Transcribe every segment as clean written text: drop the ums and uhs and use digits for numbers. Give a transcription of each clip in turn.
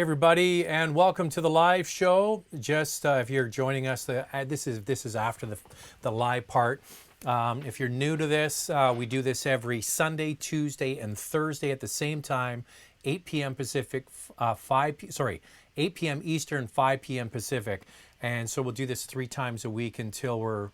Everybody, and welcome to the live show. Just if you're joining us, this is after the live part. If you're new to this, we do this every Sunday, Tuesday, and Thursday at the same time, 8 p.m. Pacific, 8 p.m. Eastern, 5 p.m. Pacific, and so we'll do this 3 times a week until we're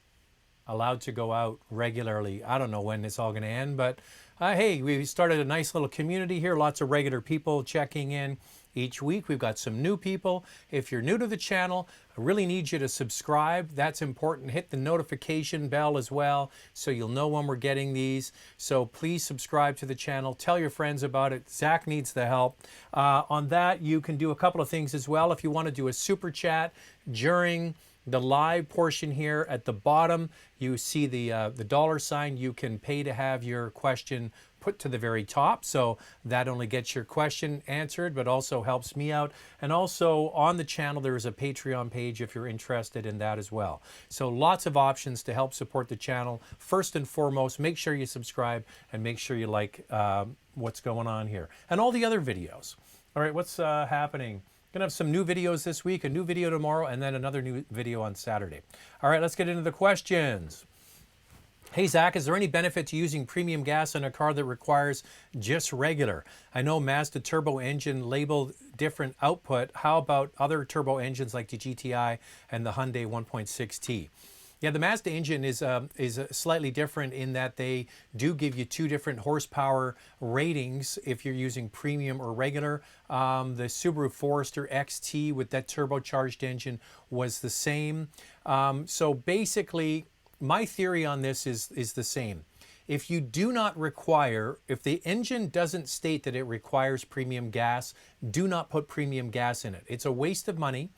allowed to go out regularly. I don't know when it's all going to end, but hey, we started a nice little community here. Lots of regular people checking in each week. We've got some new people. If you're new to the channel, I really need you to subscribe. That's important. Hit the notification bell as well so you'll know when we're getting these. So please subscribe to the channel. Tell your friends about it. Zach needs the help. On that, you can do a couple of things as well. If you want to do a super chat during the live portion here at the bottom, you see the dollar sign. You can pay to have your question put to the very top, so that only gets your question answered, but also helps me out. And also on the channel, there is a Patreon page if you're interested in that as well. So lots of options to help support the channel. First and foremost, make sure you subscribe and make sure you like what's going on here and all the other videos. All right, what's happening? Gonna have some new videos this week, a new video tomorrow, and then another new video on Saturday. All right, let's get into the questions. Hey Zach, is there any benefit to using premium gas in a car that requires just regular? I know Mazda turbo engine labeled different output. How about other turbo engines like the GTI and the Hyundai 1.6T? Yeah, the Mazda engine is slightly different in that they do give you 2 different horsepower ratings if you're using premium or regular. The Subaru Forester XT with that turbocharged engine was the same. So basically, my theory on this is the same. If you do not require, if the engine doesn't state that it requires premium gas, do not put premium gas in it. It's a waste of money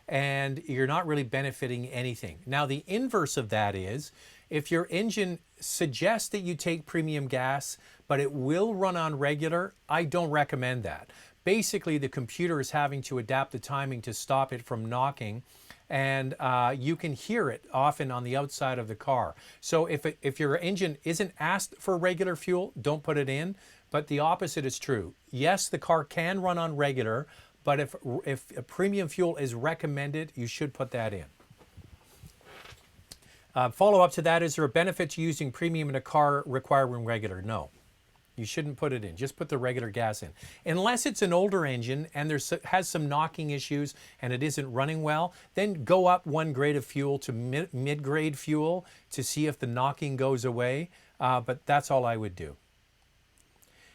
and you're not really benefiting anything. Now, the inverse of that is if your engine suggests that you take premium gas, but it will run on regular, I don't recommend that. Basically, the computer is having to adapt the timing to stop it from knocking, and you can hear it often on the outside of the car. So if your engine isn't asked for regular fuel, don't put it in, but the opposite is true. Yes, the car can run on regular, but if a premium fuel is recommended, you should put that in. Follow up to that, is there a benefit to using premium in a car requiring regular? No. You shouldn't put it in. Just put the regular gas in. Unless it's an older engine and has some knocking issues and it isn't running well, then go up 1 grade of fuel to mid-grade fuel to see if the knocking goes away. But that's all I would do.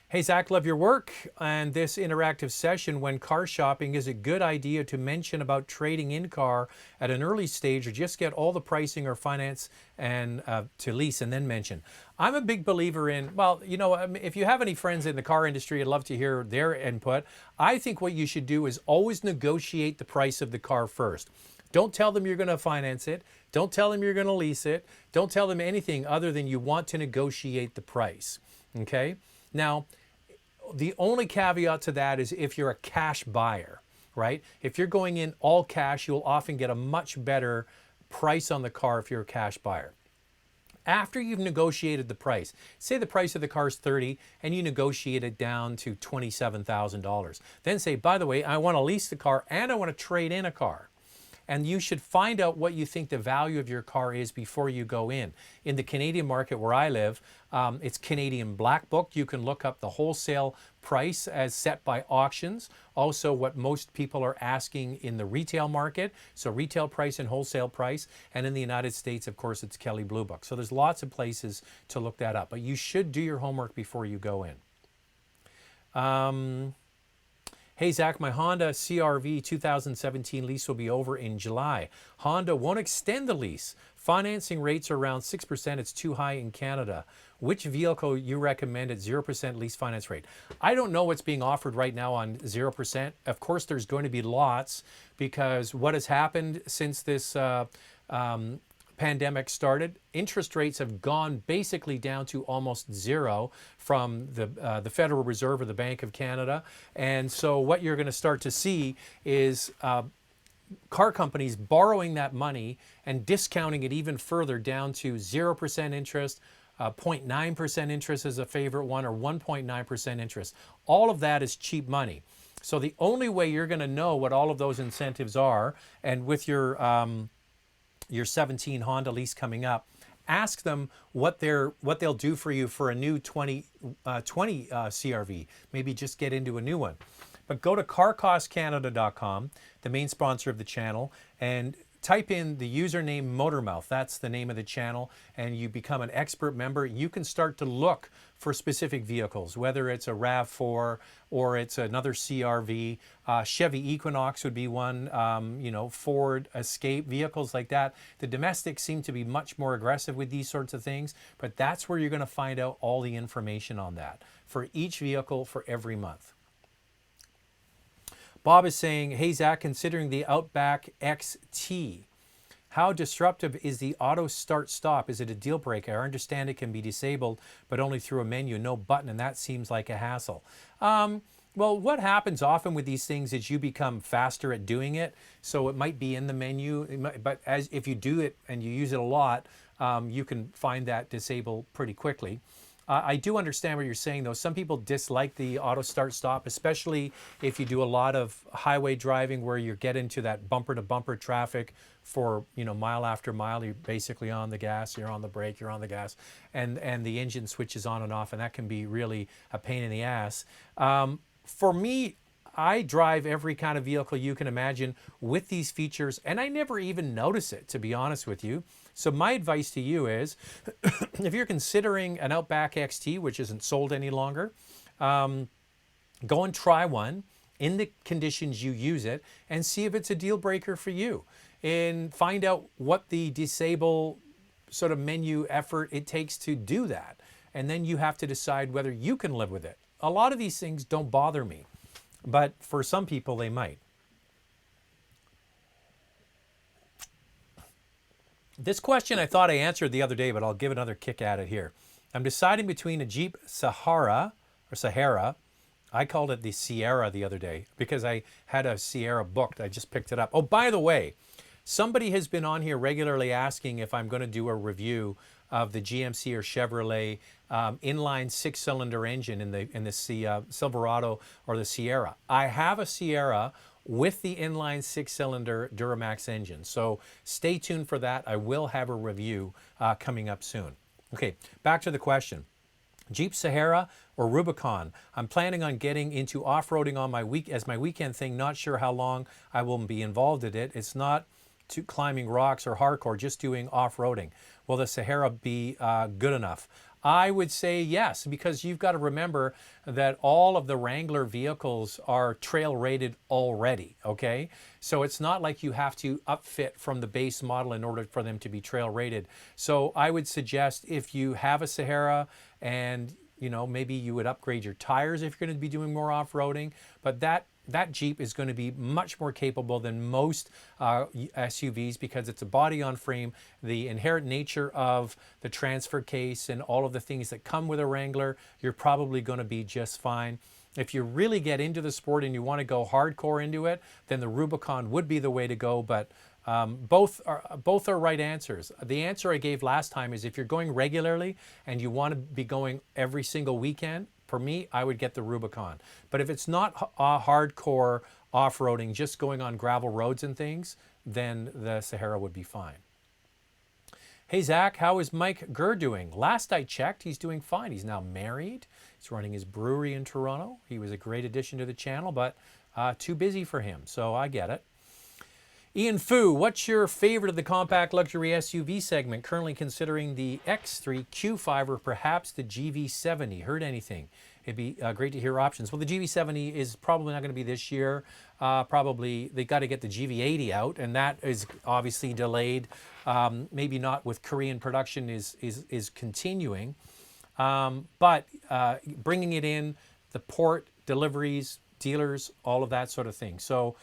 Hey Zach, love your work and this interactive session. When car shopping, is it a good idea to mention about trading in car at an early stage, or just get all the pricing or finance and to lease and then mention? I'm a big believer in, well, you know, if you have any friends in the car industry, I'd love to hear their input. I think what you should do is always negotiate the price of the car first. Don't tell them you're going to finance it. Don't tell them you're going to lease it. Don't tell them anything other than you want to negotiate the price. Okay? Now, the only caveat to that is if you're a cash buyer, right? If you're going in all cash, you'll often get a much better price on the car if you're a cash buyer. After you've negotiated the price, say the price of the car is $30,000 and you negotiate it down to $27,000. Then say, by the way, I want to lease the car and I want to trade in a car. And you should find out what you think the value of your car is before you go in. In the Canadian market where I live, it's Canadian Black Book. You can look up the wholesale price as set by auctions. Also what most people are asking in the retail market. So retail price and wholesale price. And in the United States, of course, it's Kelley Blue Book. So there's lots of places to look that up. But you should do your homework before you go in. Hey Zach, my Honda CR-V 2017 lease will be over in July. Honda won't extend the lease. Financing rates are around 6%. It's too high in Canada. Which vehicle you recommend at 0% lease finance rate? I don't know what's being offered right now on 0%. Of course, there's going to be lots because what has happened since this pandemic started, interest rates have gone basically down to almost zero from the Federal Reserve or the Bank of Canada. And so what you're going to start to see is car companies borrowing that money and discounting it even further down to 0% interest, 0.9% interest is a favorite one, or 1.9% interest. All of that is cheap money. So the only way you're going to know what all of those incentives are, and with your 17 Honda lease coming up, ask them what they'll do for you for a new 2020 CRV. Maybe just get into a new one. But go to carcostcanada.com, the main sponsor of the channel, and type in the username Motormouth. That's the name of the channel, and you become an expert member. You can start to look for specific vehicles, whether it's a RAV4 or it's another CRV. Chevy Equinox would be one, Ford Escape, vehicles like that. The domestics seem to be much more aggressive with these sorts of things, but that's where you're going to find out all the information on that for each vehicle for every month. Bob is saying, hey Zach, considering the Outback XT, how disruptive is the auto start stop? Is it a deal breaker? I understand it can be disabled, but only through a menu, no button, and that seems like a hassle. Well, what happens often with these things is you become faster at doing it. So it might be in the menu, but if you do it and you use it a lot, you can find that disabled pretty quickly. I do understand what you're saying, though. Some people dislike the auto start stop, especially if you do a lot of highway driving where you get into that bumper to bumper traffic for, mile after mile. You're basically on the gas, you're on the brake, you're on the gas, and the engine switches on and off, and that can be really a pain in the ass. For me, I drive every kind of vehicle you can imagine with these features, and I never even notice it, to be honest with you. So my advice to you is, if you're considering an Outback XT, which isn't sold any longer, go and try one in the conditions you use it and see if it's a deal breaker for you. And find out what the disable sort of menu effort it takes to do that. And then you have to decide whether you can live with it. A lot of these things don't bother me, but for some people they might. This question I thought I answered the other day, but I'll give another kick at it here. I'm deciding between a Jeep Sahara. I called it the Sierra the other day because I had a Sierra booked. I just picked it up. Oh, by the way, somebody has been on here regularly asking if I'm going to do a review of the GMC or Chevrolet inline 6-cylinder engine in the Silverado or the Sierra. I have a Sierra with the inline 6-cylinder Duramax engine. So stay tuned for that. I will have a review coming up soon. Okay, back to the question. Jeep Sahara or Rubicon? I'm planning on getting into off-roading on my weekend thing. Not sure how long I will be involved in it. It's not to climbing rocks or hardcore, just doing off-roading. Will the Sahara be good enough? I would say yes, because you've got to remember that all of the Wrangler vehicles are trail rated already, okay? So it's not like you have to upfit from the base model in order for them to be trail rated. So I would suggest if you have a Sahara and maybe you would upgrade your tires if you're going to be doing more off-roading, but that Jeep is going to be much more capable than most SUVs because it's a body-on-frame. The inherent nature of the transfer case and all of the things that come with a Wrangler, you're probably going to be just fine. If you really get into the sport and you want to go hardcore into it, then the Rubicon would be the way to go, but both are right answers. The answer I gave last time is if you're going regularly and you want to be going every single weekend, for me, I would get the Rubicon. But if it's not hardcore off-roading, just going on gravel roads and things, then the Sahara would be fine. Hey Zach, how is Mike Gur doing? Last I checked, he's doing fine. He's now married. He's running his brewery in Toronto. He was a great addition to the channel, but too busy for him, so I get it. Ian Fu, what's your favorite of the compact luxury SUV segment? Currently considering the X3, Q5, or perhaps the GV70. Heard anything? It'd be great to hear options. Well, the GV70 is probably not going to be this year. Probably they got to get the GV80 out, and that is obviously delayed. Maybe not with Korean production is continuing, but bringing it in, the port deliveries, dealers, all of that sort of thing. So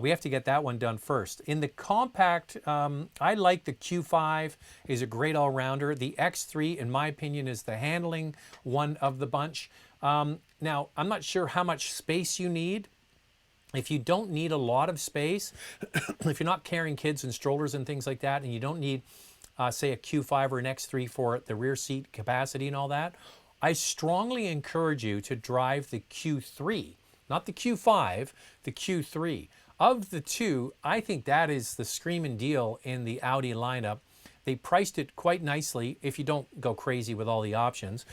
we have to get that one done first. In the compact, I like the Q5, is a great all-rounder. The X3, in my opinion, is the handling one of the bunch. Now, I'm not sure how much space you need. If you don't need a lot of space, if you're not carrying kids and strollers and things like that, and you don't need, say, a Q5 or an X3 for the rear seat capacity and all that, I strongly encourage you to drive the Q3. not the Q5, the Q3. Of the two, I think that is the screaming deal in the Audi lineup. They priced it quite nicely if you don't go crazy with all the options.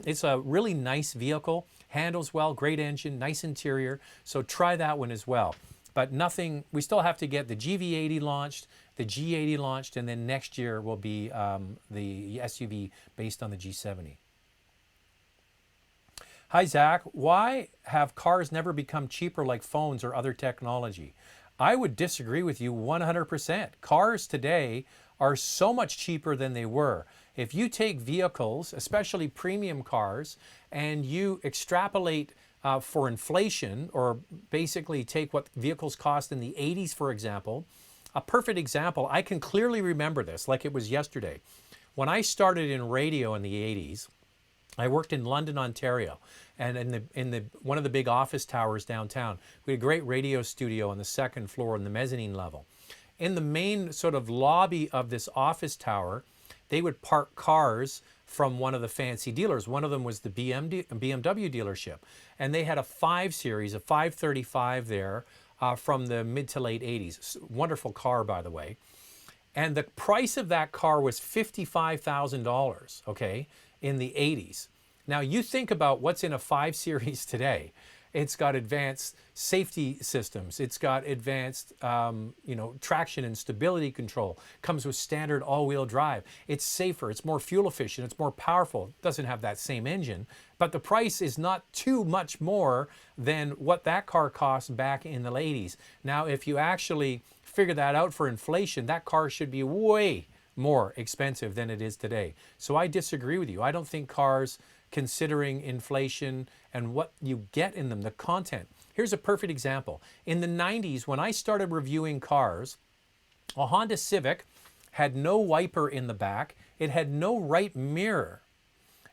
It's a really nice vehicle, handles well, great engine, nice interior. So try that one as well. But nothing, we still have to get the GV80 launched, the G80 launched, and then next year will be the SUV based on the G70. Hi, Zach. Why have cars never become cheaper like phones or other technology? I would disagree with you 100%. Cars today are so much cheaper than they were. If you take vehicles, especially premium cars, and you extrapolate for inflation, or basically take what vehicles cost in the 80s, for example, a perfect example, I can clearly remember this like it was yesterday. When I started in radio in the 80s, I worked in London, Ontario, and in the one of the big office towers downtown. We had a great radio studio on the second floor on the mezzanine level. In the main sort of lobby of this office tower, they would park cars from one of the fancy dealers. One of them was the BMW dealership, and they had a 5 Series, a 535 there from the mid to late 80s. Wonderful car, by the way. And the price of that car was $55,000, okay, in the 80s. Now you think about what's in a 5 Series today. It's got advanced safety systems. It's got advanced, traction and stability control. Comes with standard all-wheel drive. It's safer. It's more fuel efficient. It's more powerful. It doesn't have that same engine, but the price is not too much more than what that car cost back in the 80s. Now, if you actually figure that out for inflation, that car should be way more expensive than it is today. So I disagree with you. I don't think cars, considering inflation and what you get in them, the content. Here's a perfect example. In the 90s, when I started reviewing cars, a Honda Civic had no wiper in the back. It had no right mirror.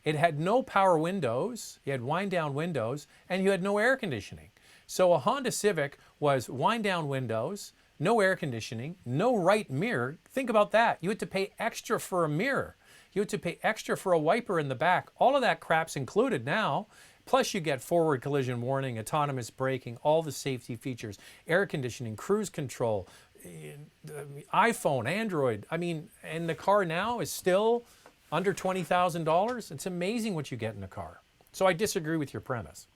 It had no power windows. You had wind down windows, and you had no air conditioning. So a Honda Civic was wind down windows, no air conditioning, no right mirror. Think about that. You had to pay extra for a mirror. You had to pay extra for a wiper in the back. All of that crap's included now. Plus you get forward collision warning, autonomous braking, all the safety features, air conditioning, cruise control, iPhone, Android. I mean, and the car now is still under $20,000. It's amazing what you get in a car. So I disagree with your premise.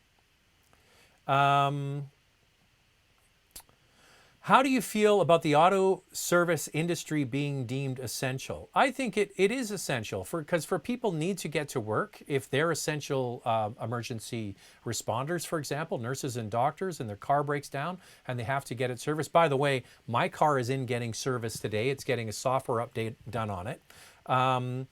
How do you feel about the auto service industry being deemed essential? I think it is essential because people need to get to work. If they're essential emergency responders, for example, nurses and doctors, and their car breaks down and they have to get it serviced. By the way, my car is in getting serviced today. It's getting a software update done on it. Yeah,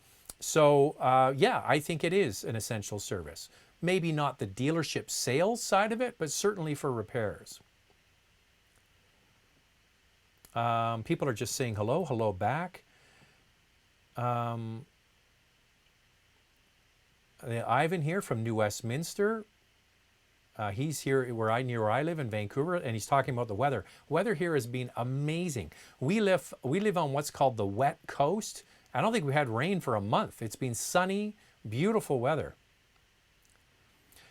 I think it is an essential service. Maybe not the dealership sales side of it, but certainly for repairs. People are just saying hello, hello back. Ivan here from New Westminster. He's here near where I live in Vancouver, and he's talking about the weather. Weather here has been amazing. We live on what's called the wet coast. I don't think we had rain for a month. It's been sunny, beautiful weather.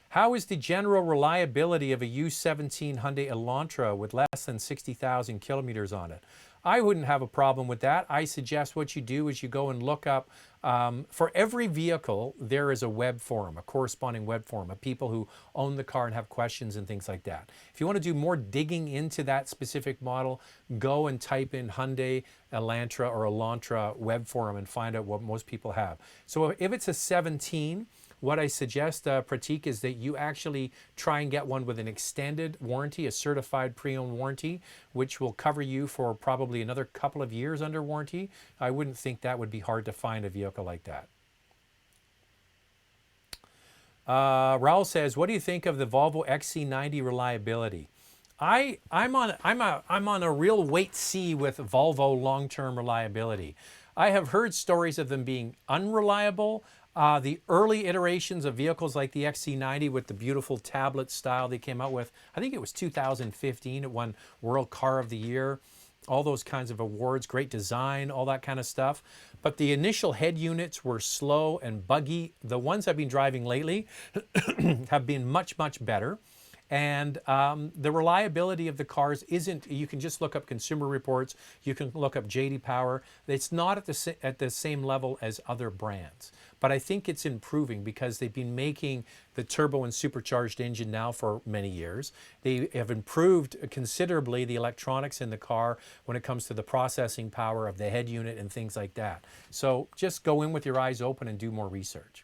How is the general reliability of a U17 Hyundai Elantra with less than 60,000 kilometers on it? I wouldn't have a problem with that. I suggest what you do is you go and look up, for every vehicle, there is a web forum, a corresponding web forum of people who own the car and have questions and things like that. If you want to do more digging into that specific model, go and type in Hyundai Elantra or Elantra web forum and find out what most people have. So if it's a 17, what I suggest, Pratik, is that you actually try and get one with an extended warranty, a certified pre-owned warranty, which will cover you for probably another couple of years under warranty. I wouldn't think that would be hard to find a vehicle like that. Raul says, what do you think of the Volvo XC90 reliability? I'm on a real wait-see with Volvo long-term reliability. I have heard stories of them being unreliable. The early iterations of vehicles like the XC90 with the beautiful tablet style they came out with, I think it was 2015, it won World Car of the Year, all those kinds of awards, great design, all that kind of stuff. But the initial head units were slow and buggy. The ones I've been driving lately have been much, much better. And the reliability of the cars isn't, you can just look up Consumer Reports, you can look up JD Power. It's not at the same level as other brands. But I think it's improving because they've been making the turbo and supercharged engine now for many years. They have improved considerably the electronics in the car when it comes to the processing power of the head unit and things like that. So just go in with your eyes open and do more research.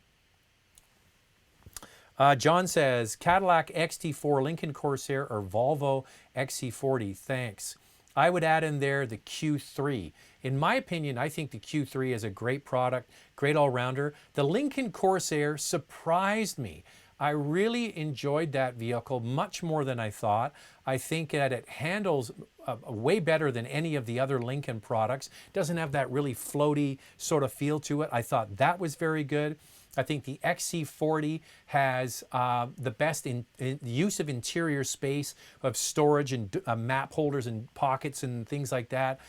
John says, Cadillac XT4, Lincoln Corsair, or Volvo XC40? Thanks. I would add in there the Q3. In my opinion, I think the Q3 is a great product, great all-rounder. The Lincoln Corsair surprised me. I really enjoyed that vehicle much more than I thought. I think that it handles way better than any of the other Lincoln products. Doesn't have that really floaty sort of feel to it. I thought that was very good. I think the XC40 has the best in use of interior space, of storage and map holders and pockets and things like that.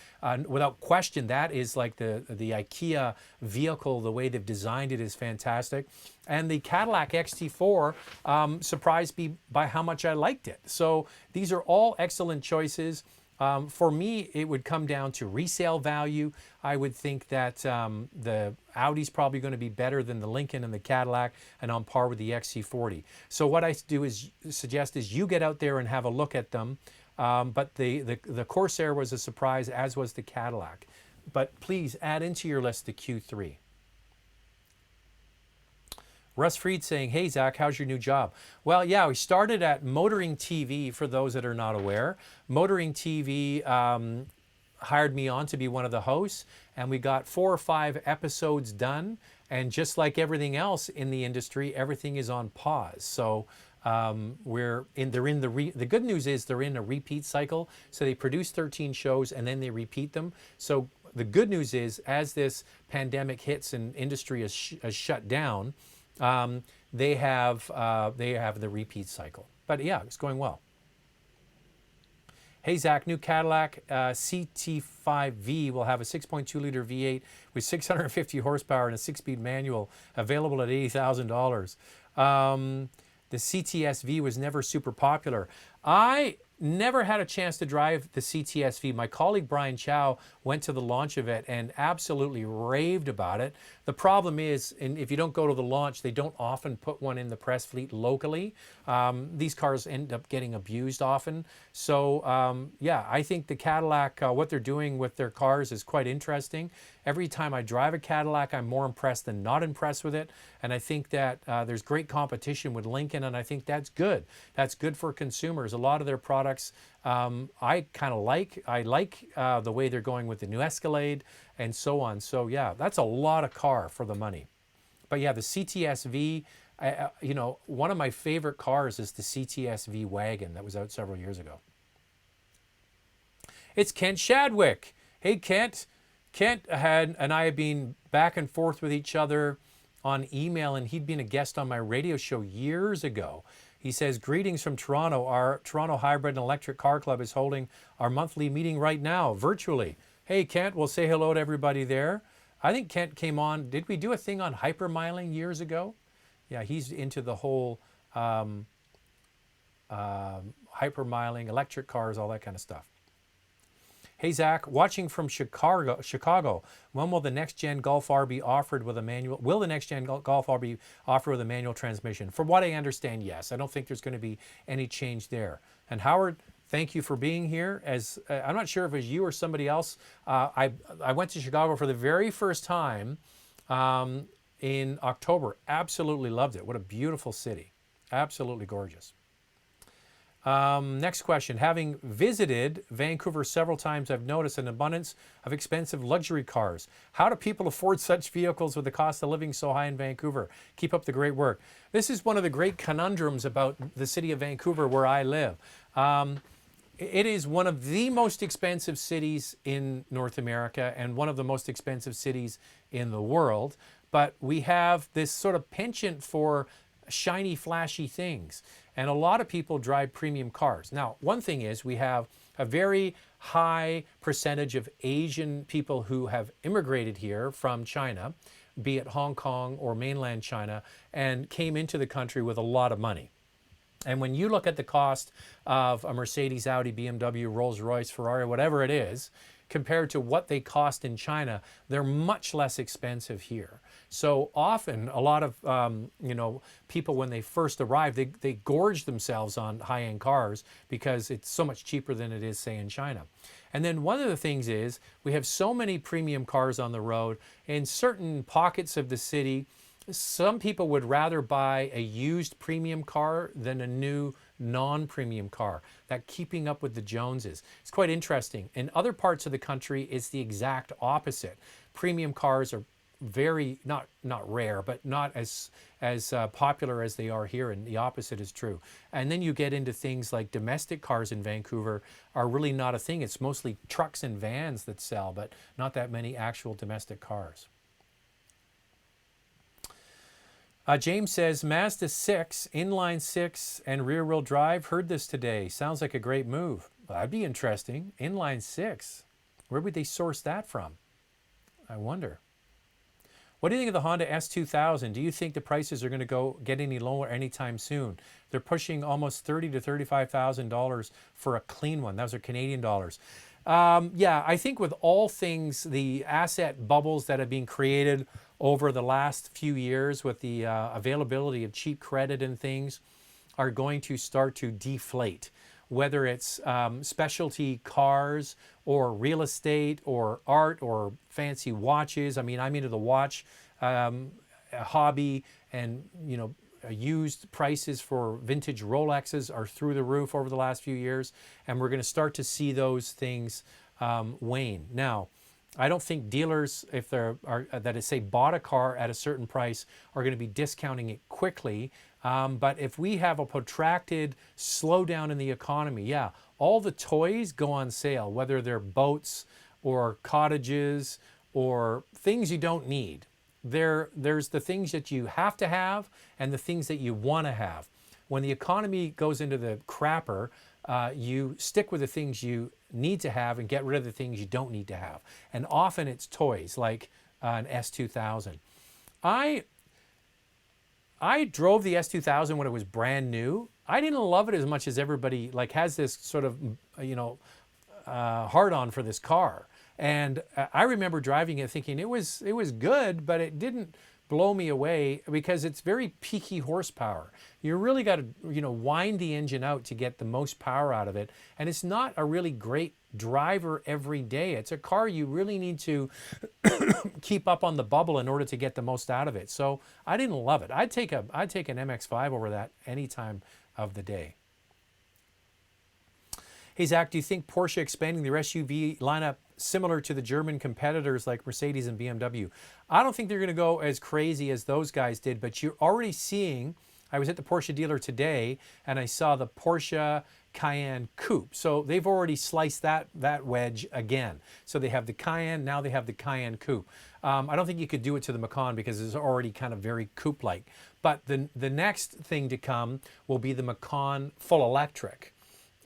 Without question, that is like the IKEA vehicle. The way they've designed it is fantastic. And the Cadillac XT4 surprised me by how much I liked it. So these are all excellent choices. For me, it would come down to resale value. I would think that the Audi's probably going to be better than the Lincoln and the Cadillac and on par with the XC40. So what I suggest is you get out there and have a look at them. But the Corsair was a surprise, as was the Cadillac. But please add into your list the Q3. Russ Freed saying, hey, Zach, how's your new job? Well, yeah, we started at Motoring TV, for those that are not aware. Motoring TV hired me on to be one of the hosts, and we got 4 or 5 episodes done. And just like everything else in the industry, everything is on pause. So the good news is they're in a repeat cycle. So they produce 13 shows and then they repeat them. So the good news is, as this pandemic hits and industry is shut down, they have the repeat cycle. But yeah, it's going well. Hey Zach, new Cadillac CT5V will have a 6.2 liter V8 with 650 horsepower and a 6-speed manual, available at $80,000. The CTSV was never super popular. I never had a chance to drive the CTSV. My colleague Brian Chow went to the launch of it and absolutely raved about it. The problem is, and if you don't go to the launch, they don't often put one in the press fleet locally. These cars end up getting abused often. So yeah, I think the Cadillac, what they're doing with their cars is quite interesting. Every time I drive a Cadillac, I'm more impressed than not impressed with it. And I think that there's great competition with Lincoln, and I think that's good. That's good for consumers. A lot of their products I kind of like. I like the way they're going with the new Escalade and so on. So yeah, that's a lot of car for the money. But yeah, the CTSV, you know, one of my favorite cars is the CTSV wagon that was out several years ago. It's Kent Shadwick. Hey Kent. Kent and I have been back and forth with each other on email, and he'd been a guest on my radio show years ago. He says, greetings from Toronto. Our Toronto Hybrid and Electric Car Club is holding our monthly meeting right now, virtually. Hey, Kent, we'll say hello to everybody there. I think Kent came on, did we do a thing on hypermiling years ago? Yeah, he's into the whole hypermiling, electric cars, all that kind of stuff. Hey Zach, watching from Chicago. When will the next-gen Golf R be offered with a manual? Will the next-gen Golf R be offered with a manual transmission? From what I understand, yes. I don't think there's going to be any change there. And Howard, thank you for being here. As I'm not sure if it was you or somebody else. I went to Chicago for the very first time in October. Absolutely loved it. What a beautiful city. Absolutely gorgeous. Next question. Having visited Vancouver several times, I've noticed an abundance of expensive luxury cars. How do people afford such vehicles with the cost of living so high in Vancouver? Keep up the great work. This is one of the great conundrums about the city of Vancouver, where I live. It is one of the most expensive cities in North America and one of the most expensive cities in the world. But we have this sort of penchant for shiny, flashy things. And a lot of people drive premium cars. Now, one thing is we have a very high percentage of Asian people who have immigrated here from China, be it Hong Kong or mainland China, and came into the country with a lot of money. And when you look at the cost of a Mercedes, Audi, BMW, Rolls-Royce, Ferrari, whatever it is, compared to what they cost in China, they're much less expensive here. So often, a lot of people, when they first arrive, they gorge themselves on high-end cars because it's so much cheaper than it is, say, in China. And then one of the things is we have so many premium cars on the road in certain pockets of the city. Some people would rather buy a used premium car than a new non-premium car. That keeping up with the Joneses. It's quite interesting. In other parts of the country, it's the exact opposite. Premium cars are very, not rare, but not as popular as they are here, and the opposite is true. And then you get into things like domestic cars in Vancouver are really not a thing. It's mostly trucks and vans that sell, but not that many actual domestic cars. James says, Mazda 6, inline 6 and rear wheel drive. Heard this today. Sounds like a great move. Well, that'd be interesting. Inline 6. Where would they source that from? I wonder. What do you think of the Honda S2000? Do you think the prices are going to get any lower anytime soon? They're pushing almost $30,000 to $35,000 for a clean one. Those are Canadian dollars. Yeah, I think with all things, the asset bubbles that have been created over the last few years with the availability of cheap credit and things are going to start to deflate. Whether it's specialty cars or real estate or art or fancy watches. I mean, I'm into the watch hobby, and used prices for vintage Rolexes are through the roof over the last few years, and we're going to start to see those things wane. Now, I don't think dealers, if that is, say, bought a car at a certain price, are going to be discounting it quickly. But if we have a protracted slowdown in the economy, yeah, all the toys go on sale, whether they're boats or cottages or things you don't need. There's the things that you have to have and the things that you want to have. When the economy goes into the crapper, you stick with the things you need to have and get rid of the things you don't need to have. And often it's toys like an S2000. I drove the S2000 when it was brand new. I didn't love it as much as everybody has this sort of hard on for this car. And I remember driving it thinking it was good, but it didn't blow me away because it's very peaky horsepower. You really got to wind the engine out to get the most power out of it, and it's not a really great driver every day. It's a car you really need to keep up on the bubble in order to get the most out of it. So I didn't love it. I'd take an MX-5 over that any time of the day. Hey Zach, do you think Porsche expanding their SUV lineup similar to the German competitors like Mercedes and BMW? I don't think they're going to go as crazy as those guys did, but you're already seeing, I was at the Porsche dealer today and I saw the Porsche Cayenne Coupe. So they've already sliced that wedge again. So they have the Cayenne, now they have the Cayenne Coupe. I don't think you could do it to the Macan because it's already kind of very coupe-like. But the next thing to come will be the Macan full electric,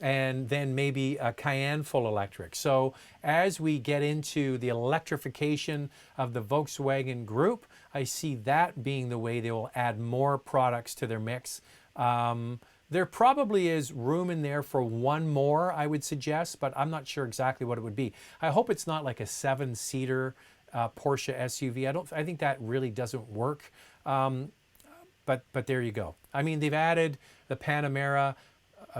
and then maybe a Cayenne full electric. So as we get into the electrification of the Volkswagen group, I see that being the way they will add more products to their mix. There probably is room in there for one more, I would suggest, but I'm not sure exactly what it would be. I hope it's not like a 7-seater Porsche SUV. I think that really doesn't work. But there you go. I mean, they've added the Panamera,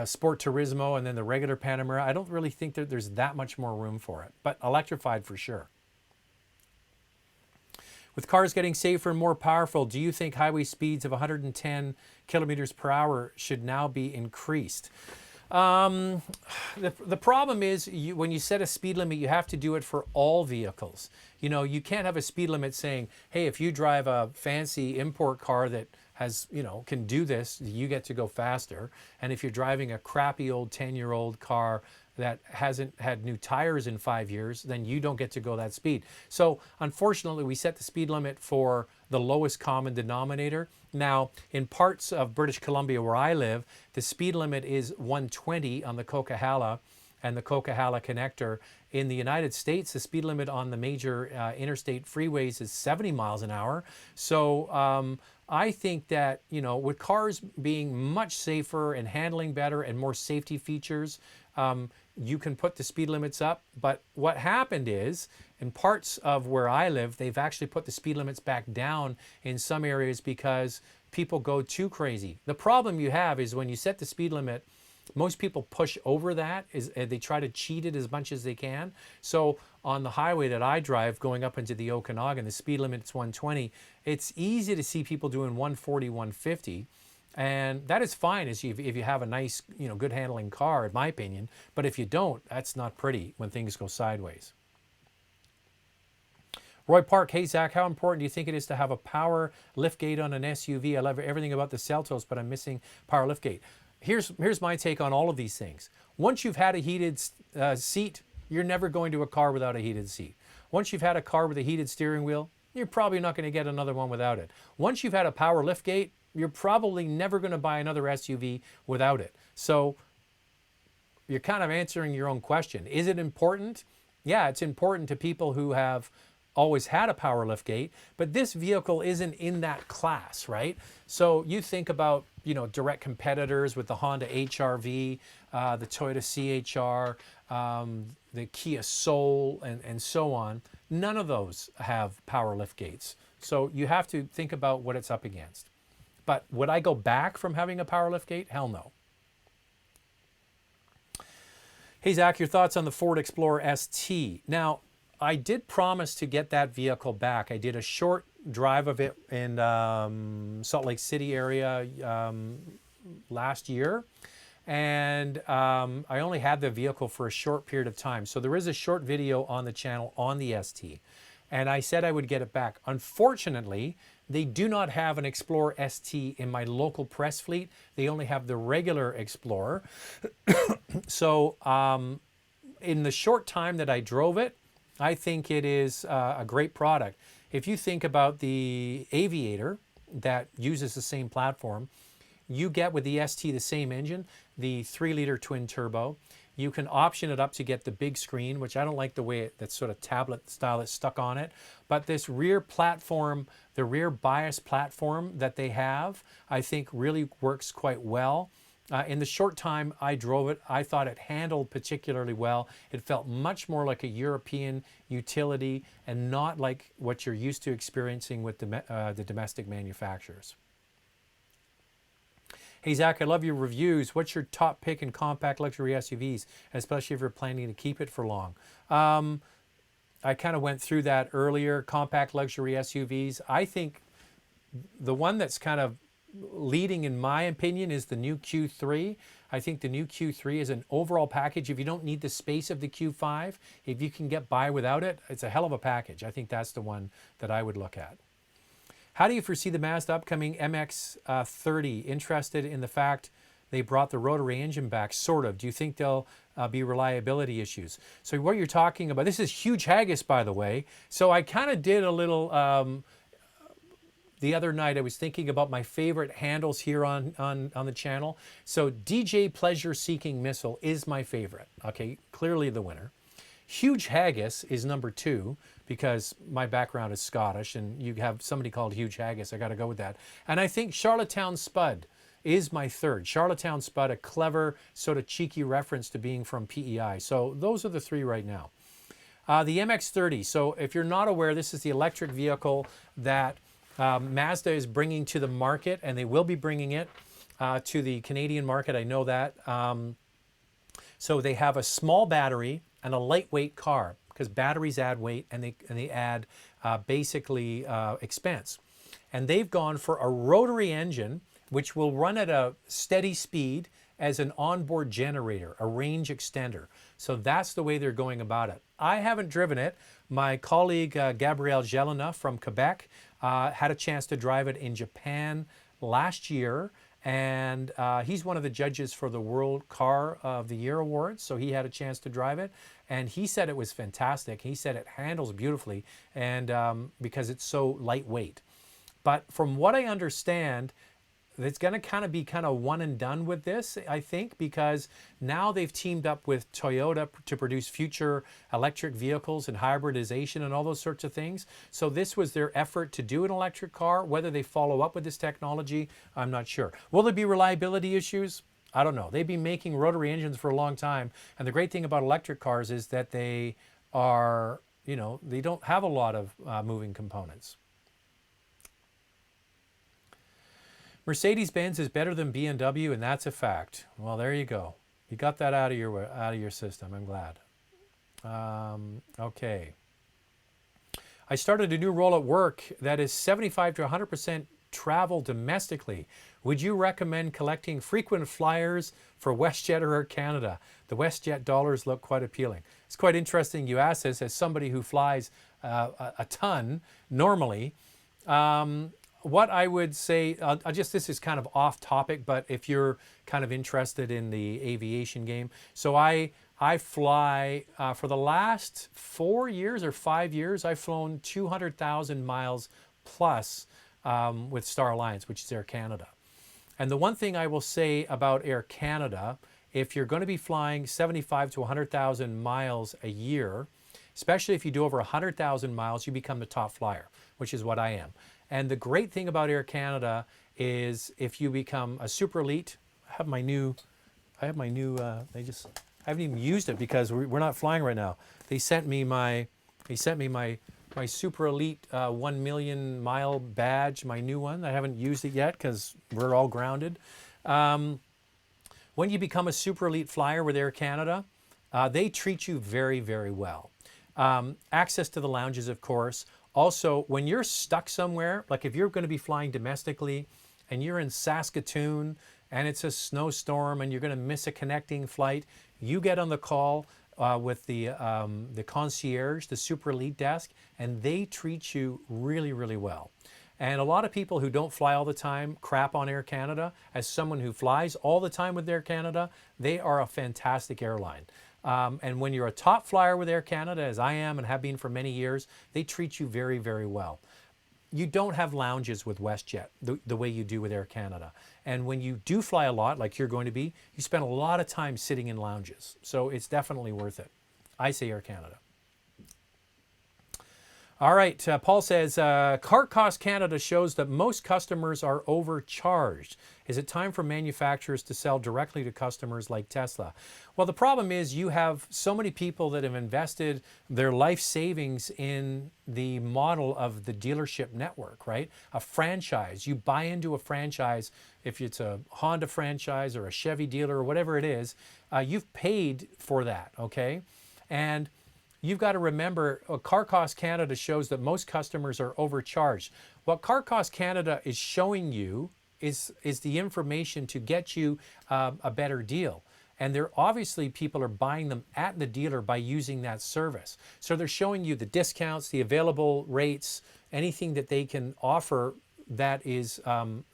Sport Turismo, and then the regular Panamera. I don't really think that there's that much more room for it, but electrified for sure. With cars getting safer and more powerful, do you think highway speeds of 110 kilometers per hour should now be increased? The problem is when you set a speed limit, you have to do it for all vehicles. You can't have a speed limit saying, hey, if you drive a fancy import car that has, can do this, you get to go faster. And if you're driving a crappy old 10-year-old car that hasn't had new tires in 5 years, then you don't get to go that speed. So unfortunately, we set the speed limit for the lowest common denominator. Now, in parts of British Columbia where I live, the speed limit is 120 on the Coquihalla, and the Coquihalla connector In the United States, the speed limit on the major interstate freeways is 70 miles an hour. So I think that, you know, with cars being much safer and handling better and more safety features, you can put the speed limits up. But what happened is, in parts of where I live, they've actually put the speed limits back down in some areas because people go too crazy. The problem you have is when you set the speed limit, most people push over that. They try to cheat it as much as they can. So on the highway that I drive going up into the Okanagan, the speed limit is 120. It's easy to see people doing 140, 150. And that is fine if you have a nice, you know, good handling car, in my opinion. But if you don't, that's not pretty when things go sideways. Roy Park, hey Zach, how important do you think it is to have a power liftgate on an SUV? I love everything about the Seltos, but I'm missing power liftgate. Here's my take on all of these things. Once you've had a heated seat, you're never going to a car without a heated seat. Once you've had a car with a heated steering wheel, you're probably not going to get another one without it. Once you've had a power liftgate, you're probably never going to buy another SUV without it. So you're kind of answering your own question. Is it important? Yeah, it's important to people who have always had a power liftgate, but this vehicle isn't in that class, right? So you think about, you know, direct competitors with the Honda HR-V, the Toyota CHR, the Kia Soul, and so on. None of those have power liftgates. So you have to think about what it's up against. But would I go back from having a power liftgate? Hell no. Hey Zach, your thoughts on the Ford Explorer ST. Now, I did promise to get that vehicle back. I did a short drive of it in Salt Lake City area last year. And I only had the vehicle for a short period of time. So there is a short video on the channel on the ST. And I said I would get it back. Unfortunately, they do not have an Explorer ST in my local press fleet. They only have the regular Explorer. So in the short time that I drove it, I think it is a great product. If you think about the Aviator that uses the same platform, you get with the ST the same engine, the 3-liter twin turbo. You can option it up to get the big screen, which I don't like the way that sort of tablet style is stuck on it. But this rear platform, the rear bias platform that they have, I think really works quite well. In the short time I drove it, I thought it handled particularly well. It felt much more like a European utility and not like what you're used to experiencing with the domestic manufacturers. Hey Zach, I love your reviews. What's your top pick in compact luxury SUVs, especially if you're planning to keep it for long? I kind of went through that earlier, compact luxury SUVs. I think the one that's kind of leading, in my opinion, is the new Q3. I think the new Q3 is an overall package. If you don't need the space of the Q5, if you can get by without it, it's a hell of a package. I think that's the one that I would look at. How do you foresee the Mazda upcoming MX-30? Interested in the fact they brought the rotary engine back, sort of. Do you think there'll be reliability issues? So what you're talking about, this is huge haggis, by the way. So I kind of did a little, the other night I was thinking about my favorite handles here on the channel. So DJ Pleasure Seeking Missile is my favorite, okay, clearly the winner. Huge Haggis is number 2 because my background is Scottish and you have somebody called Huge Haggis. I got to go with that. And I think Charlottetown Spud is my 3rd. Charlottetown Spud, a clever sort of cheeky reference to being from PEI. So those are the 3 right now. The MX-30. So if you're not aware, this is the electric vehicle that Mazda is bringing to the market, and they will be bringing it to the Canadian market. I know that. So they have a small battery and a lightweight car, because batteries add weight and they add basically expense. And they've gone for a rotary engine, which will run at a steady speed as an onboard generator, a range extender. So that's the way they're going about it. I haven't driven it. My colleague Gabriel Jelena from Quebec had a chance to drive it in Japan last year. And he's one of the judges for the World Car of the Year Awards, so he had a chance to drive it, and he said it was fantastic. He said it handles beautifully, and because it's so lightweight. But from what I understand, it's going to kind of be kind of one and done with this, I think, because now they've teamed up with Toyota to produce future electric vehicles and hybridization and all those sorts of things. So this was their effort to do an electric car. Whether they follow up with this technology, I'm not sure. Will there be reliability issues? I don't know. They've been making rotary engines for a long time. And the great thing about electric cars is that they are, you know, they don't have a lot of moving components. Mercedes-Benz is better than BMW, and that's a fact. Well, there you go. You got that out of your system. I'm glad. Okay. I started a new role at work that is 75 to 100% travel domestically. Would you recommend collecting frequent flyers for Westjet or Air Canada? The Westjet dollars look quite appealing. It's quite interesting you ask this as somebody who flies a ton normally. What I would say, this is kind of off topic, but if you're kind of interested in the aviation game. So I fly, for the last 4 years or 5 years, I've flown 200,000 miles plus with Star Alliance, which is Air Canada. And the one thing I will say about Air Canada, if you're going to be flying 75 to 100,000 miles a year, especially if you do over 100,000 miles, you become the top flyer, which is what I am. And the great thing about Air Canada is if you become a super elite, I have my new, I haven't even used it because we're not flying right now. They sent me my super elite 1 million mile badge, my new one. I haven't used it yet because we're all grounded. When you become a super elite flyer with Air Canada, they treat you very, very well. Access to the lounges, of course. Also, when you're stuck somewhere, like if you're going to be flying domestically and you're in Saskatoon and it's a snowstorm and you're going to miss a connecting flight, you get on the call with the concierge, the super elite desk, and they treat you really, really well. And a lot of people who don't fly all the time crap on Air Canada. As someone who flies all the time with Air Canada, they are a fantastic airline. And when you're a top flyer with Air Canada, as I am and have been for many years, they treat you very, very well. You don't have lounges with Westjet the way you do with Air Canada. And when you do fly a lot, like you're going to be, you spend a lot of time sitting in lounges. So it's definitely worth it. I say Air Canada. All right, Paul says, Car Cost Canada shows that most customers are overcharged. Is it time for manufacturers to sell directly to customers like Tesla? Well, the problem is you have so many people that have invested their life savings in the model of the dealership network, right? A franchise. You buy into a franchise, if it's a Honda franchise or a Chevy dealer or whatever it is, you've paid for that, okay? And you've got to remember, Car Cost Canada shows that most customers are overcharged. What Car Cost Canada is showing you is the information to get you a better deal. And they're obviously, people are buying them at the dealer by using that service. So they're showing you the discounts, the available rates, anything that they can offer that is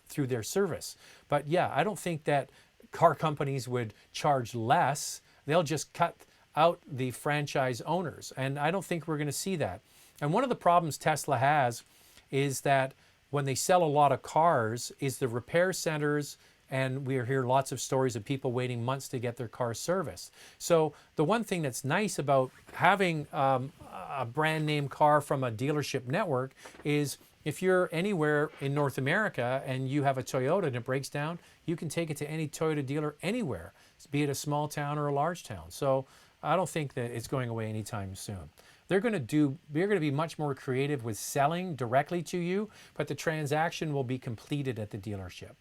through their service. But yeah, I don't think that car companies would charge less. They'll just cut out the franchise owners. And I don't think we're going to see that. And one of the problems Tesla has is that when they sell a lot of cars is the repair centers, and we hear lots of stories of people waiting months to get their car serviced. So the one thing that's nice about having a brand name car from a dealership network is if you're anywhere in North America and you have a Toyota and it breaks down, you can take it to any Toyota dealer anywhere, be it a small town or a large town. So I don't think that it's going away anytime soon. They're going to be much more creative with selling directly to you, but the transaction will be completed at the dealership.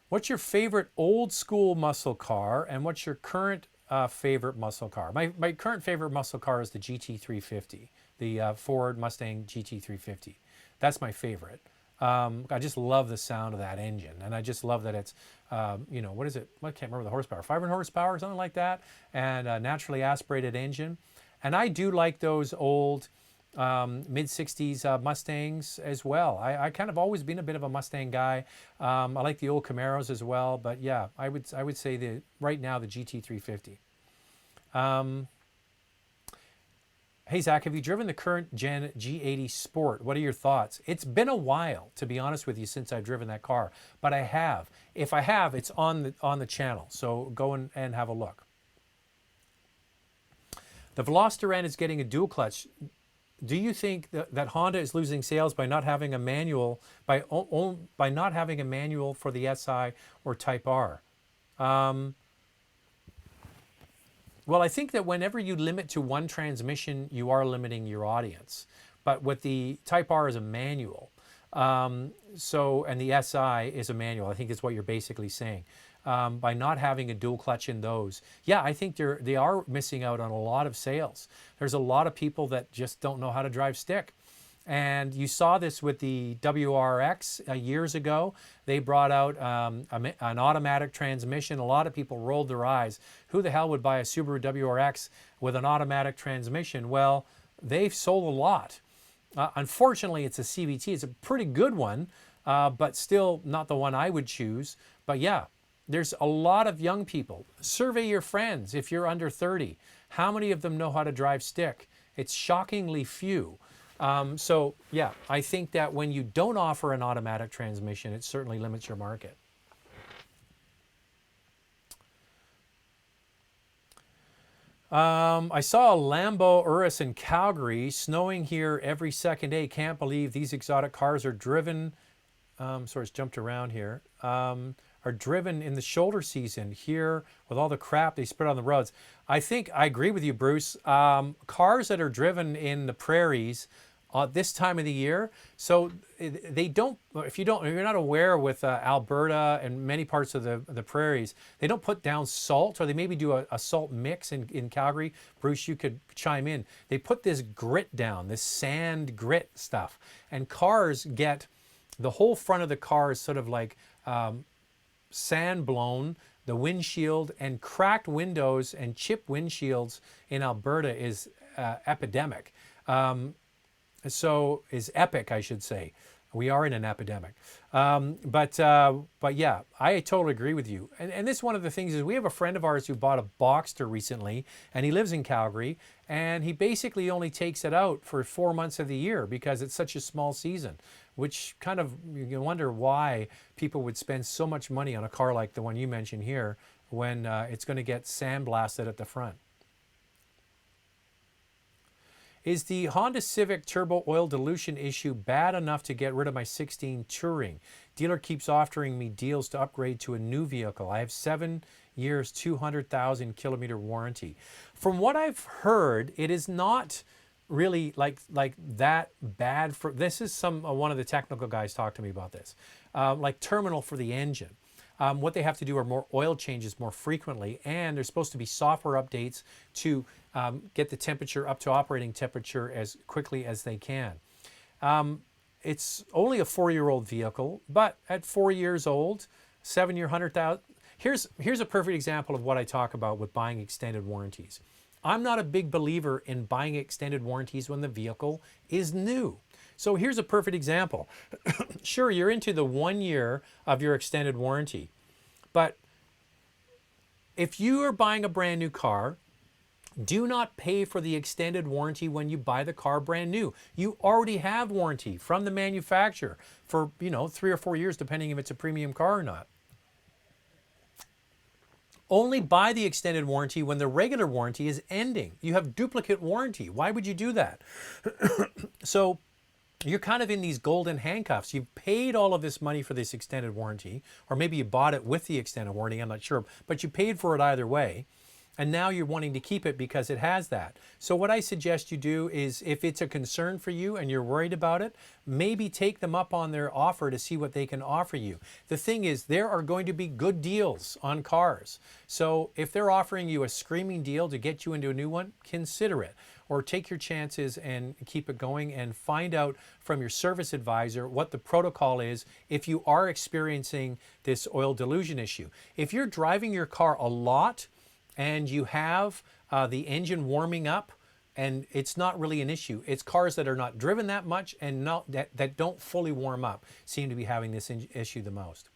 What's your favorite old school muscle car, and what's your current favorite muscle car? My current favorite muscle car is the GT350, the Ford Mustang GT350. That's my favorite. I just love the sound of that engine, and I just love that it's, what is it? I can't remember the horsepower, 500 horsepower or something like that, and a naturally aspirated engine. And I do like those old mid-60s Mustangs as well. I kind of always been a bit of a Mustang guy. I like the old Camaros as well, but yeah, I would say right now the GT350. Hey, Zach, have you driven the current gen G80 Sport? What are your thoughts? It's been a while, to be honest with you, since I've driven that car, but I have. If I have, it's on the channel, so go and have a look. The Veloster is getting a dual clutch. Do you think that Honda is losing sales by not having a manual, by not having a manual for the SI or Type R? Well, I think that whenever you limit to one transmission, you are limiting your audience. But with the Type R is a manual, and the SI is a manual. I think that's what you're basically saying. By not having a dual clutch in those, yeah, I think they are missing out on a lot of sales. There's a lot of people that just don't know how to drive stick. And you saw this with the WRX years ago. They brought out an automatic transmission. A lot of people rolled their eyes. Who the hell would buy a Subaru WRX with an automatic transmission? Well, they've sold a lot. Unfortunately, it's a CVT. It's a pretty good one, but still not the one I would choose. But yeah, there's a lot of young people. Survey your friends if you're under 30. How many of them know how to drive stick? It's shockingly few. So yeah, I think that when you don't offer an automatic transmission, it certainly limits your market. I saw a Lambo Urus in Calgary, snowing here every second day. Can't believe these exotic cars are driven, sorry, it's jumped around here, are driven in the shoulder season here with all the crap they spread on the roads. I think I agree with you, Bruce. Cars that are driven in the prairies this time of the year, so they don't, if you're not aware, with Alberta and many parts of the prairies, they don't put down salt, or they maybe do a salt mix in Calgary. Bruce, you could chime in. They put this grit down, this sand grit stuff, and cars get, the whole front of the car is sort of like sand blown. The windshield and cracked windows and chipped windshields in Alberta is epidemic. So is epic, I should say. We are in an epidemic. But yeah, I totally agree with you. And this, one of the things is, we have a friend of ours who bought a Boxster recently, and he lives in Calgary, and he basically only takes it out for 4 months of the year because it's such a small season, which kind of, you can wonder why people would spend so much money on a car like the one you mentioned here when it's going to get sandblasted at the front. Is the Honda Civic turbo oil dilution issue bad enough to get rid of my 16 Touring? Dealer keeps offering me deals to upgrade to a new vehicle. I have 7 years, 200,000 kilometer warranty. From what I've heard, it is not really like that bad for, this is one of the technical guys talked to me about this, like terminal for the engine. What they have to do are more oil changes more frequently, and there's supposed to be software updates to get the temperature up to operating temperature as quickly as they can. It's only a 4-year-old vehicle, but at 4 years old, 7-year, 100,000. Here's a perfect example of what I talk about with buying extended warranties. I'm not a big believer in buying extended warranties when the vehicle is new. So here's a perfect example. Sure, you're into the 1 year of your extended warranty, but if you are buying a brand new car, do not pay for the extended warranty when you buy the car brand new. You already have warranty from the manufacturer for, 3 or 4 years, depending if it's a premium car or not. Only buy the extended warranty when the regular warranty is ending. You have duplicate warranty. Why would you do that? So you're kind of in these golden handcuffs. You've paid all of this money for this extended warranty, or maybe you bought it with the extended warranty, I'm not sure, but you paid for it either way. And now you're wanting to keep it because it has that. So what I suggest you do is, if it's a concern for you and you're worried about it, maybe take them up on their offer to see what they can offer you. The thing is, there are going to be good deals on cars. So if they're offering you a screaming deal to get you into a new one, consider it. Or take your chances and keep it going, and find out from your service advisor what the protocol is if you are experiencing this oil dilution issue. If you're driving your car a lot, and you have the engine warming up, and it's not really an issue. It's cars that are not driven that much and that don't fully warm up seem to be having this issue the most.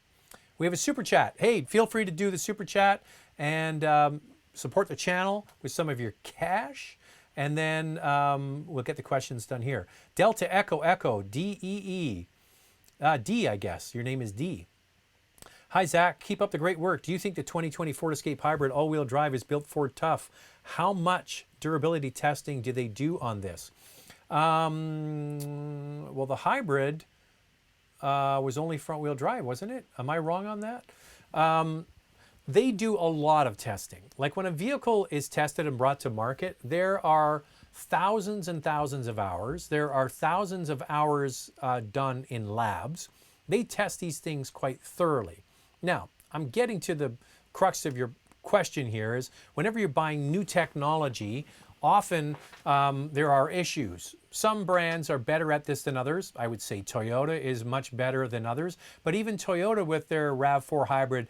We have a super chat. Hey, feel free to do the super chat and support the channel with some of your cash. And then we'll get the questions done here. Delta Echo Echo, DEE. D, I guess. Your name is D. Hi, Zach. Keep up the great work. Do you think the 2020 Ford Escape Hybrid all-wheel drive is built Ford tough? How much durability testing do they do on this? Well, the hybrid was only front-wheel drive, wasn't it? Am I wrong on that? They do a lot of testing. Like when a vehicle is tested and brought to market, there are thousands and thousands of hours. There are thousands of hours done in labs. They test these things quite thoroughly. Now, I'm getting to the crux of your question here is whenever you're buying new technology, often there are issues. Some brands are better at this than others. I would say Toyota is much better than others. But even Toyota with their RAV4 hybrid,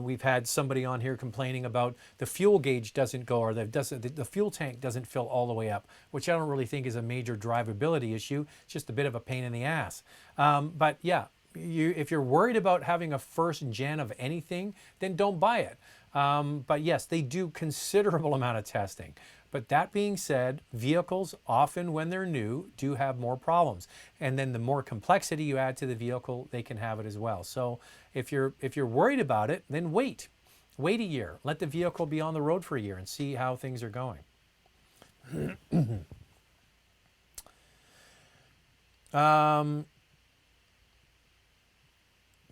we've had somebody on here complaining about the fuel gauge doesn't go or the fuel tank doesn't fill all the way up, which I don't really think is a major drivability issue. It's just a bit of a pain in the ass. But yeah, if you're worried about having a first gen of anything, then don't buy it. But yes, they do considerable amount of testing. But that being said, vehicles often when they're new do have more problems. And then the more complexity you add to the vehicle, they can have it as well. So if you're worried about it, then wait. Wait a year. Let the vehicle be on the road for a year and see how things are going.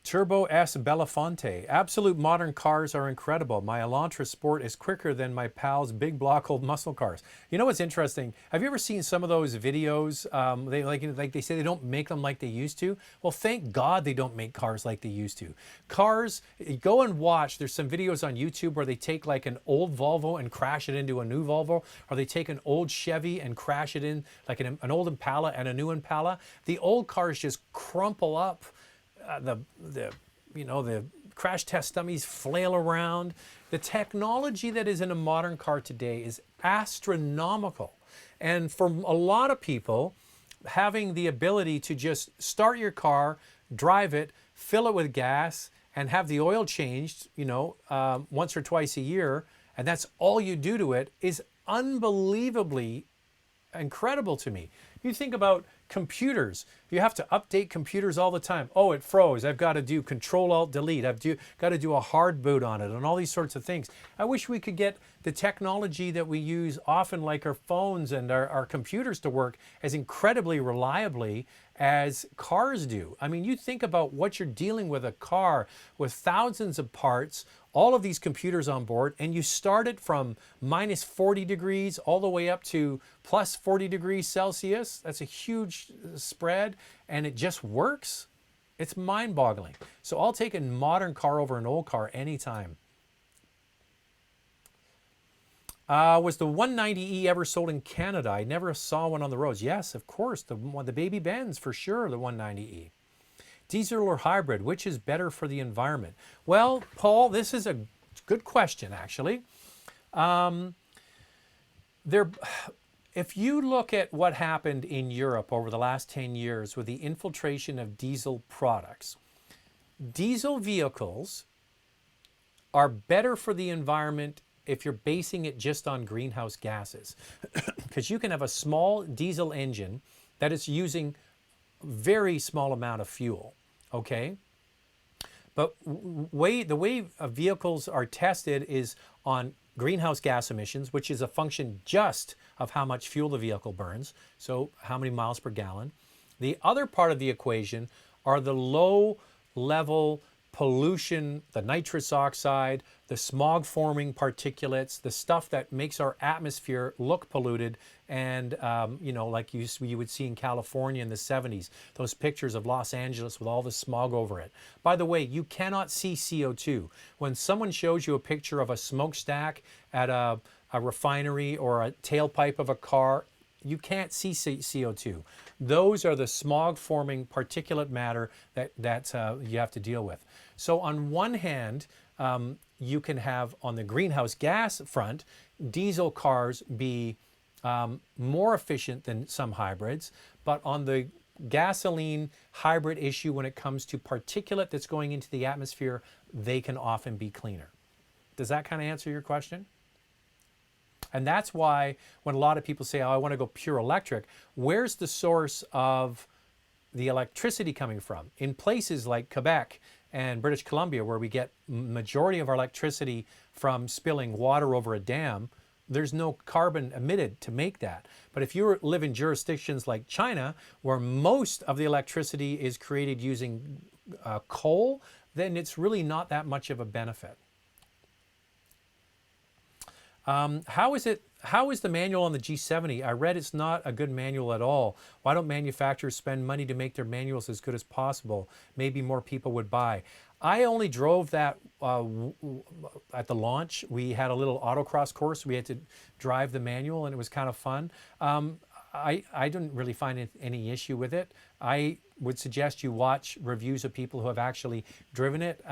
Turbo S Belafonte. Absolute modern cars are incredible. My Elantra Sport is quicker than my pal's big block old muscle cars. You know what's interesting? Have you ever seen some of those videos? They like they say they don't make them like they used to. Well, thank God they don't make cars like they used to. Cars, go and watch. There's some videos on YouTube where they take like an old Volvo and crash it into a new Volvo, or they take an old Chevy and crash it in like an old Impala and a new Impala. The old cars just crumple up. The crash test dummies flail around. The technology that is in a modern car today is astronomical. And for a lot of people, having the ability to just start your car, drive it, fill it with gas, and have the oil changed, once or twice a year, and that's all you do to it is unbelievably incredible to me. You think about computers. You have to update computers all the time. Oh, it froze. I've got to do Control-Alt-Delete. I've got to do a hard boot on it and all these sorts of things. I wish we could get the technology that we use often like our phones and our computers to work as incredibly reliably as cars do. I mean, you think about what you're dealing with a car with thousands of parts, all of these computers on board, and you start it from minus 40 degrees all the way up to plus 40 degrees Celsius. That's a huge spread, and it just works. It's mind-boggling. So I'll take a modern car over an old car anytime. Was the 190E ever sold in Canada? I never saw one on the roads. Yes, of course, the baby Benz for sure, the 190E. Diesel or hybrid, which is better for the environment? Well, Paul, this is a good question, actually. If you look at what happened in Europe over the last 10 years with the infiltration of diesel products, diesel vehicles are better for the environment if you're basing it just on greenhouse gases. Because you can have a small diesel engine that is using very small amount of fuel, okay? But the way vehicles are tested is on greenhouse gas emissions, which is a function just of how much fuel the vehicle burns, so how many miles per gallon. The other part of the equation are the low level pollution, the nitrous oxide, the smog forming particulates, the stuff that makes our atmosphere look polluted, and like you would see in California in the 70s, those pictures of Los Angeles with all the smog over it. By the way, you cannot see CO2. When someone shows you a picture of a smokestack at a refinery or a tailpipe of a car, you can't see CO2. Those are the smog-forming particulate matter that you have to deal with. So on one hand, you can have, on the greenhouse gas front, diesel cars be more efficient than some hybrids, but on the gasoline hybrid issue when it comes to particulate that's going into the atmosphere, they can often be cleaner. Does that kind of answer your question? And that's why when a lot of people say, oh, I want to go pure electric, where's the source of the electricity coming from? In places like Quebec and British Columbia, where we get majority of our electricity from spilling water over a dam, there's no carbon emitted to make that. But if you live in jurisdictions like China, where most of the electricity is created using coal, then it's really not that much of a benefit. How is the manual on the G70? I read it's not a good manual at all. Why don't manufacturers spend money to make their manuals as good as possible? Maybe more people would buy. I only drove that at the launch. We had a little autocross course. We had to drive the manual, and it was kind of fun. I didn't really find any issue with it. I would suggest you watch reviews of people who have actually driven it.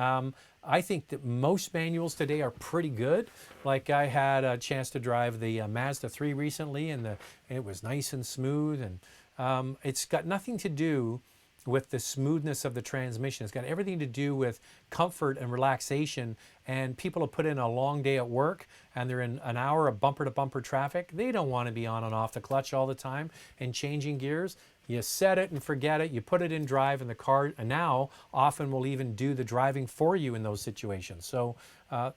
I think that most manuals today are pretty good. Like I had a chance to drive the Mazda 3 recently, and it was nice and smooth. And it's got nothing to do with the smoothness of the transmission. It's got everything to do with comfort and relaxation. And people have put in a long day at work, and they're in an hour of bumper-to-bumper traffic. They don't want to be on and off the clutch all the time and changing gears. You set it and forget it. You put it in drive, and the car now often will even do the driving for you in those situations. So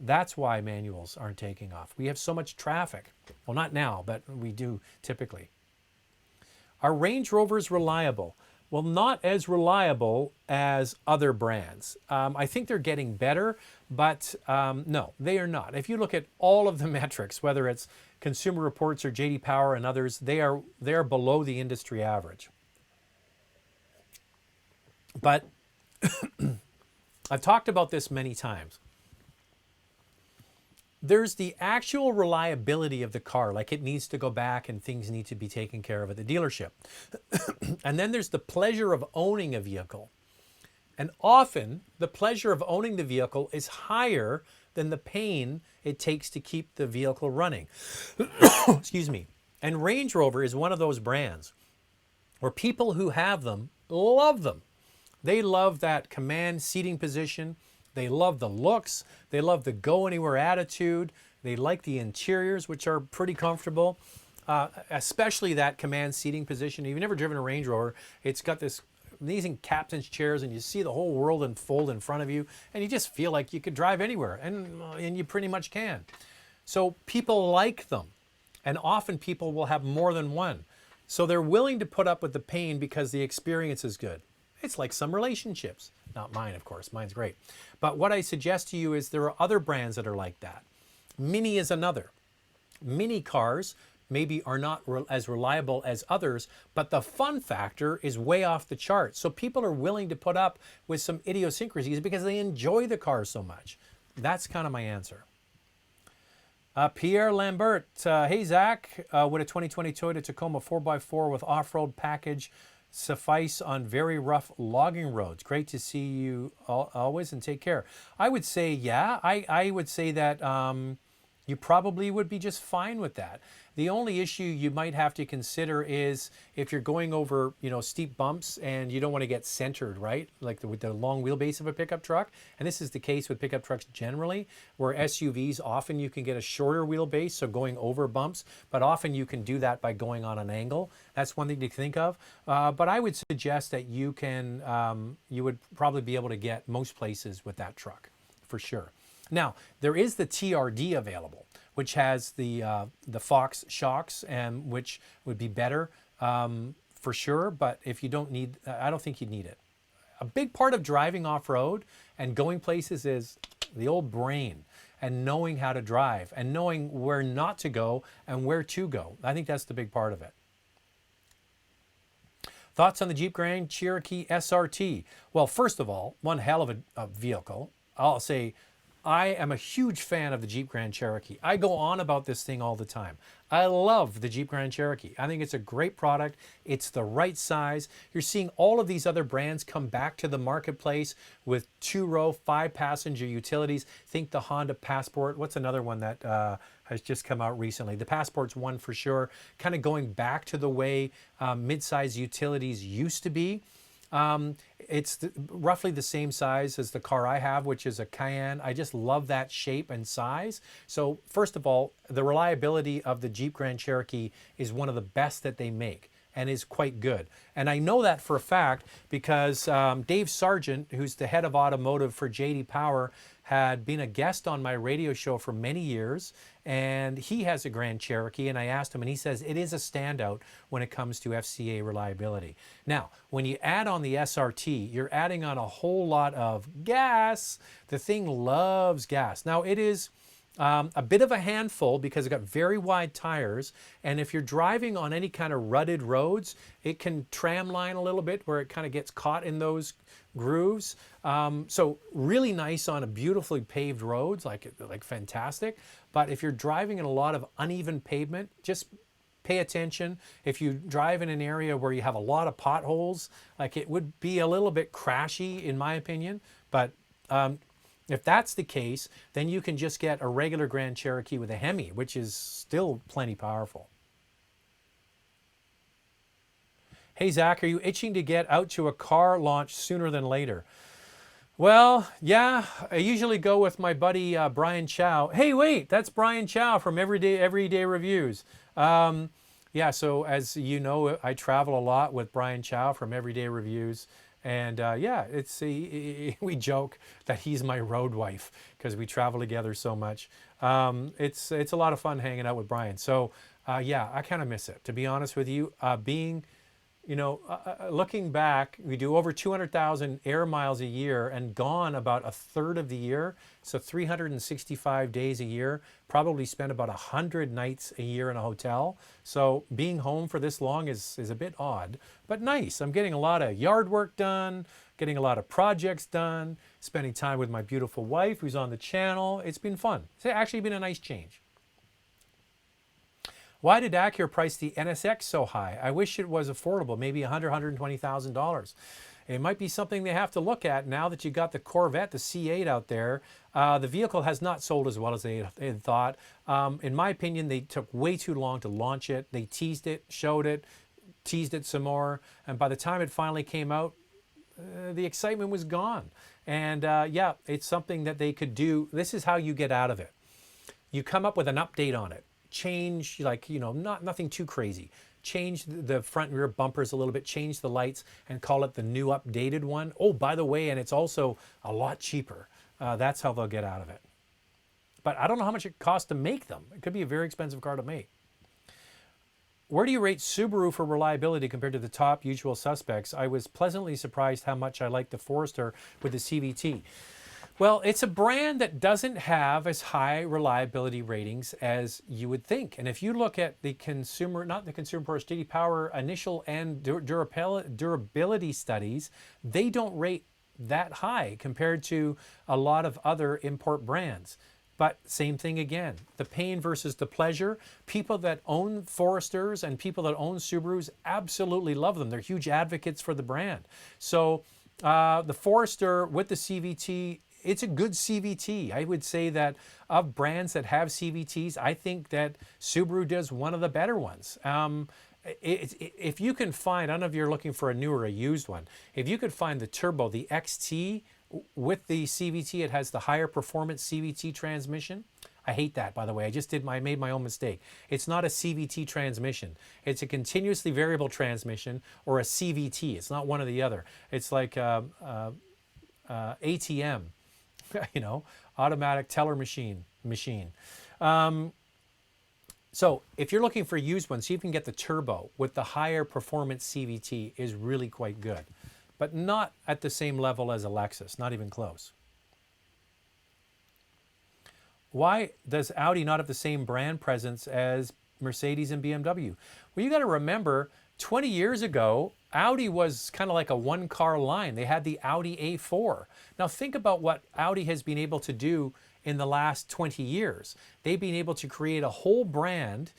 that's why manuals aren't taking off. We have so much traffic. Well, not now, but we do typically. Are Range Rovers reliable? Well, not as reliable as other brands. I think they're getting better, but no, they are not. If you look at all of the metrics, whether it's Consumer Reports or JD Power and others, they are below the industry average. But I've talked about this many times. There's the actual reliability of the car, like it needs to go back and things need to be taken care of at the dealership. And then there's the pleasure of owning a vehicle. And often the pleasure of owning the vehicle is higher than the pain it takes to keep the vehicle running. Excuse me. And Range Rover is one of those brands where people who have them love them. They love that command seating position. They love the looks. They love the go anywhere attitude. They like the interiors, which are pretty comfortable, especially that command seating position. If you've never driven a Range Rover, it's got this amazing captain's chairs, and you see the whole world unfold in front of you, and you just feel like you could drive anywhere, and you pretty much can. So people like them, and often people will have more than one. So they're willing to put up with the pain because the experience is good. It's like some relationships. Not mine, of course. Mine's great. But what I suggest to you is there are other brands that are like that. Mini is another. Mini cars maybe are not as reliable as others, but the fun factor is way off the chart. So people are willing to put up with some idiosyncrasies because they enjoy the car so much. That's kind of my answer. Pierre Lambert, hey Zach, would a 2020 Toyota Tacoma 4x4 with off-road package suffice on very rough logging roads? Great to see you always, and take care. I would say, yeah, I would say that you probably would be just fine with that. The only issue you might have to consider is if you're going over, steep bumps and you don't want to get centered, right? Like with the long wheelbase of a pickup truck. And this is the case with pickup trucks generally, where SUVs, often you can get a shorter wheelbase, so going over bumps, but often you can do that by going on an angle. That's one thing to think of. But I would suggest that you would probably be able to get most places with that truck, for sure. Now, there is the TRD available, which has the Fox shocks, and which would be better for sure. But if you don't need, I don't think you'd need it. A big part of driving off-road and going places is the old brain and knowing how to drive and knowing where not to go and where to go. I think that's the big part of it. Thoughts on the Jeep Grand Cherokee SRT? Well, first of all, one hell of a vehicle. I'll say, I am a huge fan of the Jeep Grand Cherokee. I go on about this thing all the time. I love the Jeep Grand Cherokee. I think it's a great product. It's the right size. You're seeing all of these other brands come back to the marketplace with 2-row, 5-passenger utilities. Think the Honda Passport. What's another one that has just come out recently? The Passport's one for sure. Kind of going back to the way mid-size utilities used to be. It's roughly the same size as the car I have, which is a Cayenne. I just love that shape and size. So first of all, the reliability of the Jeep Grand Cherokee is one of the best that they make and is quite good. And I know that for a fact because Dave Sargent, who's the head of automotive for JD Power, had been a guest on my radio show for many years, and he has a Grand Cherokee, and I asked him, and he says it is a standout when it comes to FCA reliability. Now, when you add on the SRT, you're adding on a whole lot of gas. The thing loves gas. Now, it is a bit of a handful because it's got very wide tires, and if you're driving on any kind of rutted roads, it can tramline a little bit where it kind of gets caught in those grooves. So really nice on a beautifully paved roads, like fantastic. But if you're driving in a lot of uneven pavement, just pay attention. If you drive in an area where you have a lot of potholes, like it would be a little bit crashy in my opinion. But if that's the case, then you can just get a regular Grand Cherokee with a Hemi, which is still plenty powerful. Hey, Zach, are you itching to get out to a car launch sooner than later? Well, yeah, I usually go with my buddy Brian Chow. Hey, wait, that's Brian Chow from Everyday Reviews. Yeah, so as you know, I travel a lot with Brian Chow from Everyday Reviews. And yeah, we joke that he's my road wife because we travel together so much. It's a lot of fun hanging out with Brian. So yeah, I kind of miss it, to be honest with you. Looking back, we do over 200,000 air miles a year and gone about a third of the year. So 365 days a year, probably spend about 100 nights a year in a hotel. So being home for this long is a bit odd, but nice. I'm getting a lot of yard work done, getting a lot of projects done, spending time with my beautiful wife who's on the channel. It's been fun. It's actually been a nice change. Why did Acura price the NSX so high? I wish it was affordable, maybe $100,000, $120,000. It might be something they have to look at now that you got the Corvette, the C8 out there. The vehicle has not sold as well as they had thought. In my opinion, they took way too long to launch it. They teased it, showed it, teased it some more. And by the time it finally came out, the excitement was gone. And yeah, it's something that they could do. This is how you get out of it. You come up with an update on it. Change, nothing too crazy. Change the front and rear bumpers a little bit, change the lights, and call it the new updated one. Oh, by the way, and it's also a lot cheaper. That's how they'll get out of it. But I don't know how much it costs to make them. It could be a very expensive car to make. Where do you rate Subaru for reliability compared to the top usual suspects? I was pleasantly surprised how much I liked the Forester with the CVT. Well, it's a brand that doesn't have as high reliability ratings as you would think. And if you look at the consumer, not the Consumer Reports, JD Power initial and durability studies, they don't rate that high compared to a lot of other import brands. But same thing again, the pain versus the pleasure. People that own Foresters and people that own Subarus absolutely love them. They're huge advocates for the brand. So the Forester with the CVT, it's a good CVT. I would say that of brands that have CVTs, I think that Subaru does one of the better ones. If you can find, I don't know if you're looking for a new or a used one, if you could find the Turbo, the XT with the CVT, it has the higher performance CVT transmission. I hate that, by the way. I made my own mistake. It's not a CVT transmission. It's a continuously variable transmission or a CVT. It's not one or the other. It's like ATM. Automatic teller machine. So if you're looking for used ones, you can get the Turbo with the higher performance CVT is really quite good, but not at the same level as a Lexus, not even close. Why does Audi not have the same brand presence as Mercedes and BMW? Well, you got to remember, 20 years ago, Audi was kind of like a one-car line. They had the Audi A4. Now think about what Audi has been able to do in the last 20 years. They've been able to create a whole brand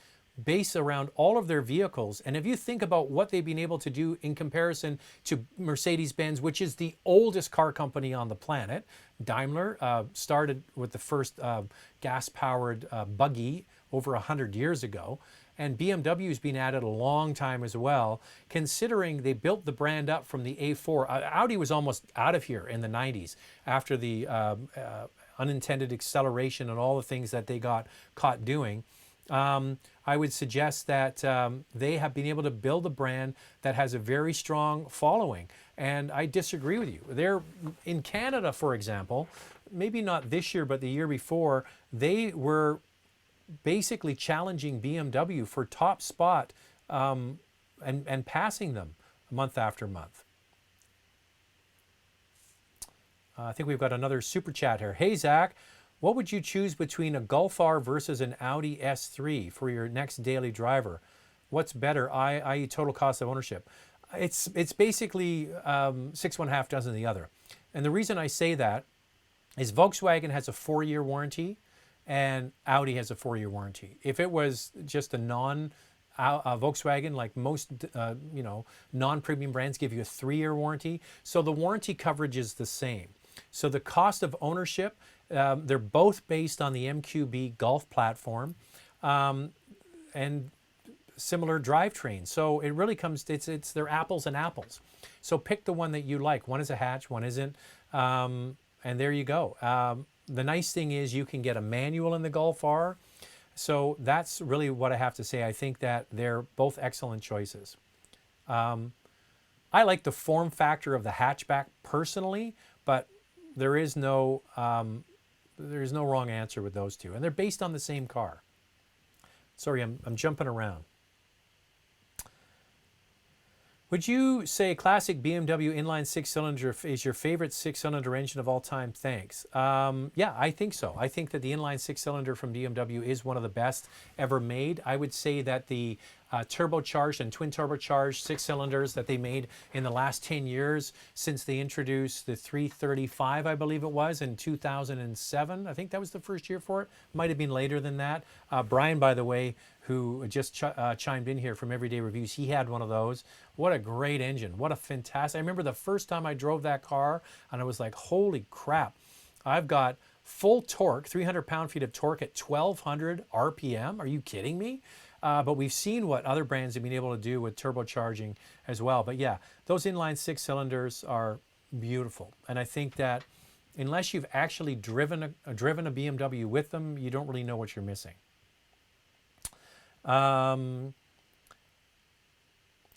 based around all of their vehicles. And if you think about what they've been able to do in comparison to Mercedes-Benz, which is the oldest car company on the planet, Daimler started with the first gas-powered buggy over 100 years ago. And BMW's been at it a long time as well, considering they built the brand up from the A4. Audi was almost out of here in the 90s after the unintended acceleration and all the things that they got caught doing. I would suggest that they have been able to build a brand that has a very strong following. And I disagree with you. They're in Canada, for example, maybe not this year, but the year before, they were basically challenging BMW for top spot and passing them month after month. I think we've got another super chat here. Hey, Zach, what would you choose between a Golf R versus an Audi S3 for your next daily driver? What's better, i.e. total cost of ownership? It's basically 6 1/2 dozen the other. And the reason I say that is Volkswagen has a 4-year warranty and Audi has a 4-year warranty. If it was just a Volkswagen, like most non-premium brands give you a 3-year warranty. So the warranty coverage is the same. So the cost of ownership, they're both based on the MQB Golf platform and similar drivetrain. So it really comes, they're apples and apples. So pick the one that you like. One is a hatch, one isn't. And there you go. The nice thing is you can get a manual in the Golf R. So that's really what I have to say. I think that they're both excellent choices. I like the form factor of the hatchback personally, but there is no wrong answer with those two. And they're based on the same car. Sorry, I'm jumping around. Would you say a classic BMW inline 6-cylinder is your favorite 6-cylinder engine of all time? Thanks. Yeah, I think so. I think that the inline 6-cylinder from BMW is one of the best ever made. I would say that the turbocharged and twin turbocharged 6-cylinders that they made in the last 10 years since they introduced the 335, I believe it was, in 2007. I think that was the first year for it. Might have been later than that. Brian, by the way, who just chimed in here from Everyday Reviews, he had one of those. What a great engine. What a fantastic. I remember the first time I drove that car and I was like, holy crap. I've got full torque, 300 pound-feet of torque at 1200 RPM. Are you kidding me? But we've seen what other brands have been able to do with turbocharging as well. But yeah, those inline 6-cylinders are beautiful. And I think that unless you've actually driven a BMW with them, you don't really know what you're missing. I'm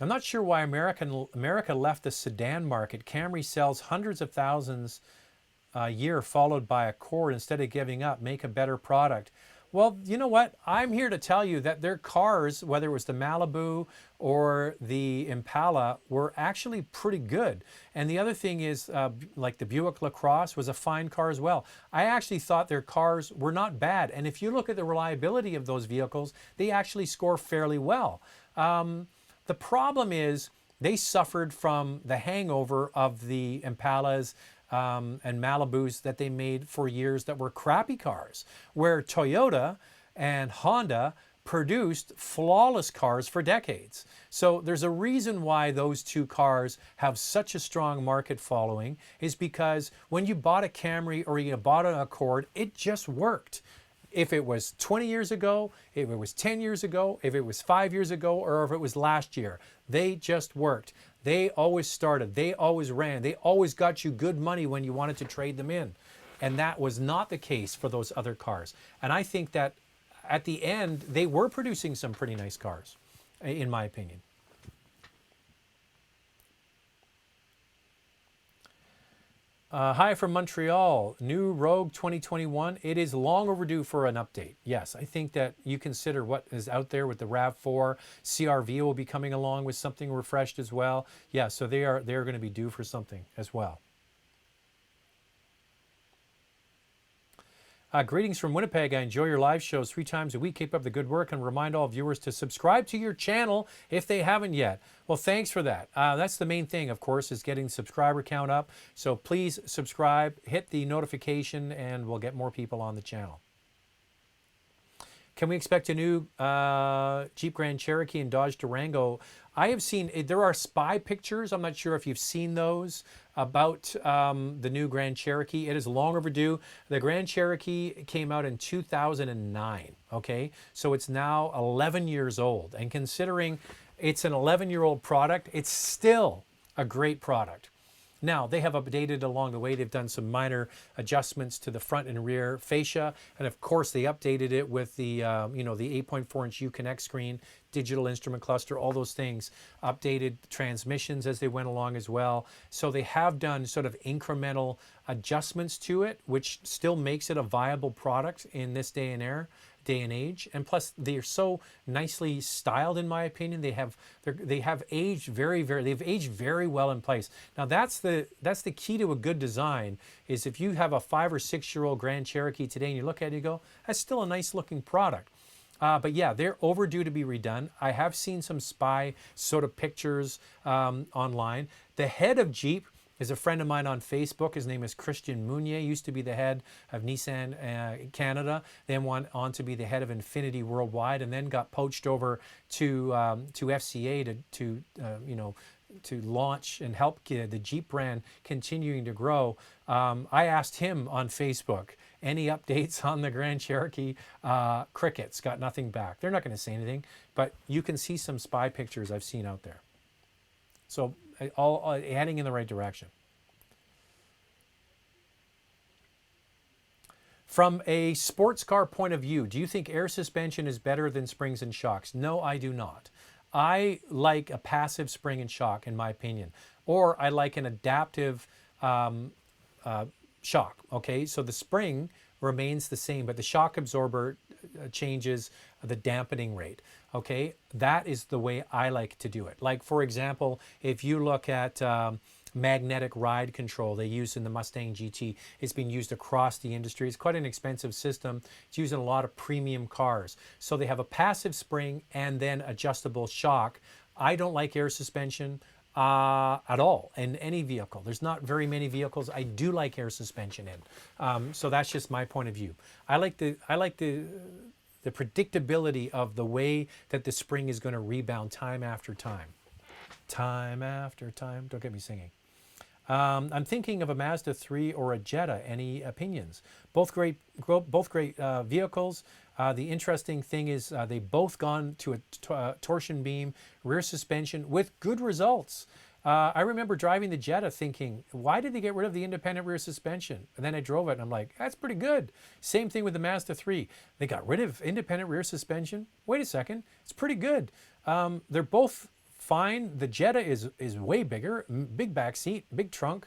not sure why America left the sedan market. Camry sells hundreds of thousands a year, followed by Accord. Instead of giving up, make a better product. Well, you know what? I'm here to tell you that their cars, whether it was the Malibu or the Impala, were actually pretty good. And the other thing is, like the Buick LaCrosse was a fine car as well. I actually thought their cars were not bad. And if you look at the reliability of those vehicles, they actually score fairly well. The problem is they suffered from the hangover of the Impalas and Malibus that they made for years that were crappy cars, where Toyota and Honda produced flawless cars for decades. So there's a reason why those two cars have such a strong market following, is because when you bought a Camry or you bought an Accord, it just worked. If it was 20 years ago, if it was 10 years ago, if it was 5 years ago, or if it was last year, they just worked. They always started, they always ran, they always got you good money when you wanted to trade them in. And that was not the case for those other cars. And I think that at the end, they were producing some pretty nice cars, in my opinion. Hi from Montreal, new Rogue 2021. It is long overdue for an update. Yes, I think that you consider what is out there with the RAV4. CR-V will be coming along with something refreshed as well. Yeah, so they're going to be due for something as well. Greetings from Winnipeg. I enjoy your live shows 3 times a week. Keep up the good work and remind all viewers to subscribe to your channel if they haven't yet. Well, thanks for that. That's the main thing, of course, is getting the subscriber count up. So please subscribe, hit the notification, and we'll get more people on the channel. Can we expect a new Jeep Grand Cherokee and Dodge Durango? I have seen, there are spy pictures, I'm not sure if you've seen those, about the new Grand Cherokee. It is long overdue. The Grand Cherokee came out in 2009, okay? So it's now 11 years old. And considering it's an 11-year-old product, it's still a great product. Now, they have updated along the way. They've done some minor adjustments to the front and rear fascia. And of course, they updated it with the, the 8.4-inch Uconnect screen, digital instrument cluster, all those things. Updated transmissions as they went along as well. So they have done sort of incremental adjustments to it, which still makes it a viable product in this day and age. And plus they're so nicely styled, in my opinion. They've aged very well in place. Now that's the key to a good design, is if you have a 5 or 6 year old Grand Cherokee today and you look at it and you go, that's still a nice looking product. But yeah, they're overdue to be redone. I have seen some spy sort of pictures online. The head of Jeep is a friend of mine on Facebook. His name is Christian Mounier. Used to be the head of Nissan Canada, then went on to be the head of Infiniti Worldwide, and then got poached over to FCA to launch and help the Jeep brand continuing to grow. I asked him on Facebook, any updates on the Grand Cherokee? Crickets, got nothing back. They're not going to say anything, but you can see some spy pictures I've seen out there. So all heading in the right direction. From a sports car point of view, do you think air suspension is better than springs and shocks? No, I do not. I like a passive spring and shock, in my opinion, or I like an adaptive shock. Okay, so the spring remains the same, but the shock absorber changes the dampening rate. Okay, that is the way I like to do it. Like, for example, if you look at magnetic ride control they use in the Mustang GT, it's been used across the industry. It's quite an expensive system. It's used in a lot of premium cars. So they have a passive spring and then adjustable shock. I don't like air suspension at all in any vehicle. There's not very many vehicles I do like air suspension in. So that's just my point of view. I like the predictability of the way that the spring is going to rebound time after time. Time after time. Don't get me singing. I'm thinking of a Mazda 3 or a Jetta. Any opinions? Both great vehicles. The interesting thing is they both gone to a torsion beam rear suspension with good results. I remember driving the Jetta thinking, why did they get rid of the independent rear suspension? And then I drove it and I'm like, that's pretty good. Same thing with the Mazda 3. They got rid of independent rear suspension. Wait a second, it's pretty good. They're both fine. The Jetta is way bigger, big back seat, big trunk.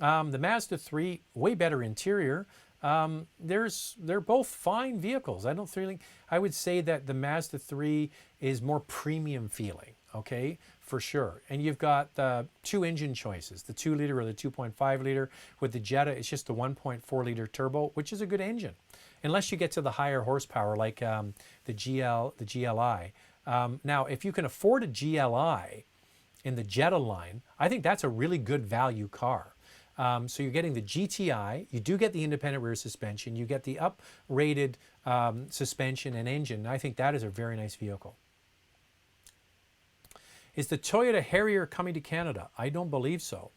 The Mazda 3, way better interior. They're both fine vehicles. I would say that the Mazda 3 is more premium feeling, okay, for sure. And you've got two engine choices, the 2-liter or the 2.5-liter. With the Jetta, it's just the 1.4-liter turbo, which is a good engine, unless you get to the higher horsepower like the GLI. Now, if you can afford a GLI in the Jetta line, I think that's a really good value car. So you're getting the GTI, you do get the independent rear suspension, you get the up-rated suspension and engine. I think that is a very nice vehicle. Is the Toyota Harrier coming to Canada? I don't believe so.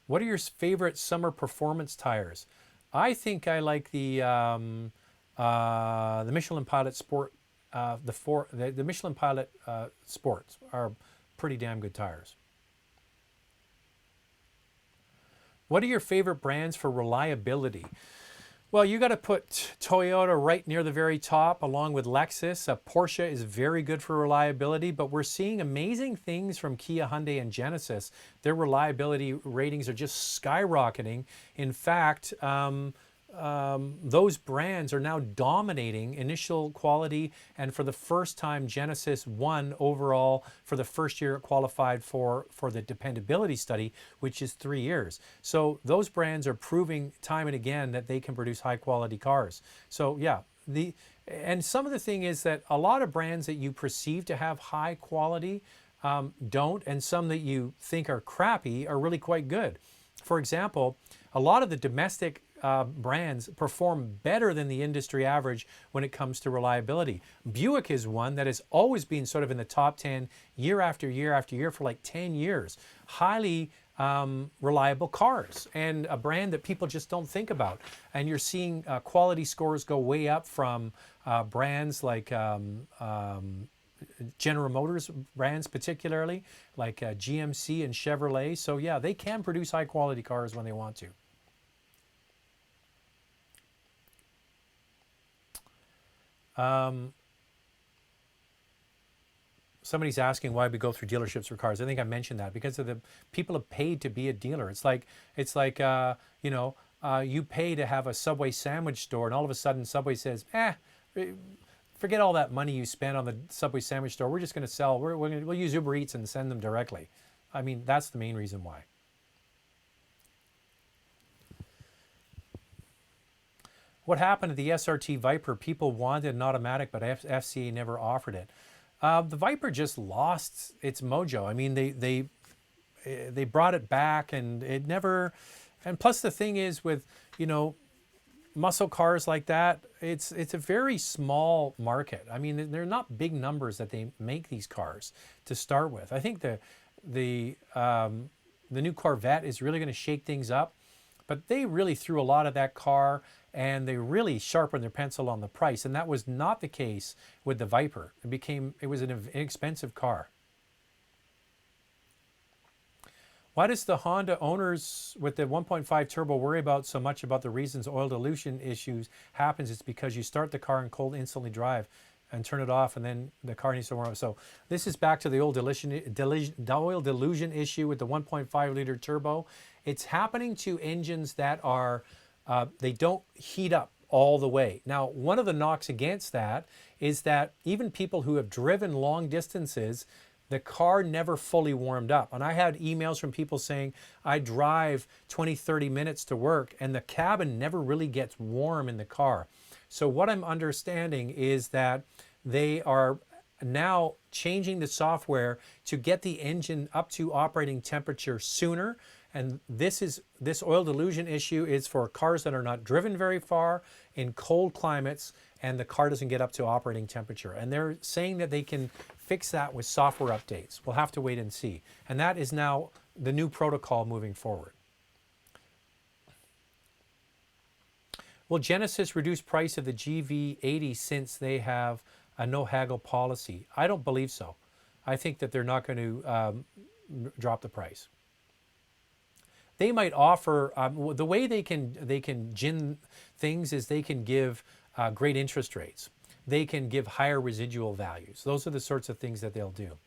What are your favorite summer performance tires? I think I like the Michelin Pilot Sport. The Michelin Pilot Sports are pretty damn good tires. What are your favorite brands for reliability? Well, you got to put Toyota right near the very top, along with Lexus. Porsche is very good for reliability, but we're seeing amazing things from Kia, Hyundai, and Genesis. Their reliability ratings are just skyrocketing. In fact, those brands are now dominating initial quality, and for the first time Genesis won overall for the first year it qualified for the dependability study, which is 3 years. So those brands are proving time and again that they can produce high quality cars. So yeah, and some of the thing is that a lot of brands that you perceive to have high quality don't, and some that you think are crappy are really quite good. For example, a lot of the domestic brands perform better than the industry average when it comes to reliability. Buick is one that has always been sort of in the top 10 year after year after year for like 10 years. Highly reliable cars, and a brand that people just don't think about. And you're seeing quality scores go way up from brands like General Motors brands, particularly like GMC and Chevrolet. So yeah, they can produce high quality cars when they want to. Somebody's asking why we go through dealerships for cars. I think I mentioned that because of the people have paid to be a dealer. It's like you know, you pay to have a Subway sandwich store, and all of a sudden Subway says, forget all that money you spent on the Subway sandwich store. We're just going to sell. We'll use Uber Eats and send them directly. I mean, that's the main reason why. What happened to the SRT Viper? People wanted an automatic, but FCA never offered it. The Viper just lost its mojo. I mean, they brought it back, and it never. And plus, the thing is with, you know, muscle cars like that, it's a very small market. I mean, they're not big numbers that they make these cars to start with. I think the new Corvette is really going to shake things up, but they really threw a lot of that car, and they really sharpened their pencil on the price, and that was not the case with the Viper. It was an inexpensive car. Why does the Honda owners with the 1.5 turbo worry about so much about the reasons oil dilution issues happens? It's because you start the car in cold, instantly drive, and turn it off, and then the car needs to warm up. So this is back to the old oil dilution issue with the 1.5 liter turbo. It's happening to engines that are they don't heat up all the way. Now, one of the knocks against that is that even people who have driven long distances, the car never fully warmed up. And I had emails from people saying, I drive 20, 30 minutes to work, and the cabin never really gets warm in the car. So what I'm understanding is that they are now changing the software to get the engine up to operating temperature sooner. And this oil dilution issue is for cars that are not driven very far in cold climates, and the car doesn't get up to operating temperature. And they're saying that they can fix that with software updates. We'll have to wait and see. And that is now the new protocol moving forward. Will Genesis reduce price of the GV80 since they have a no haggle policy? I don't believe so. I think that they're not going to drop the price. They might offer, the way they can gin things is they can give great interest rates. They can give higher residual values. Those are the sorts of things that they'll do.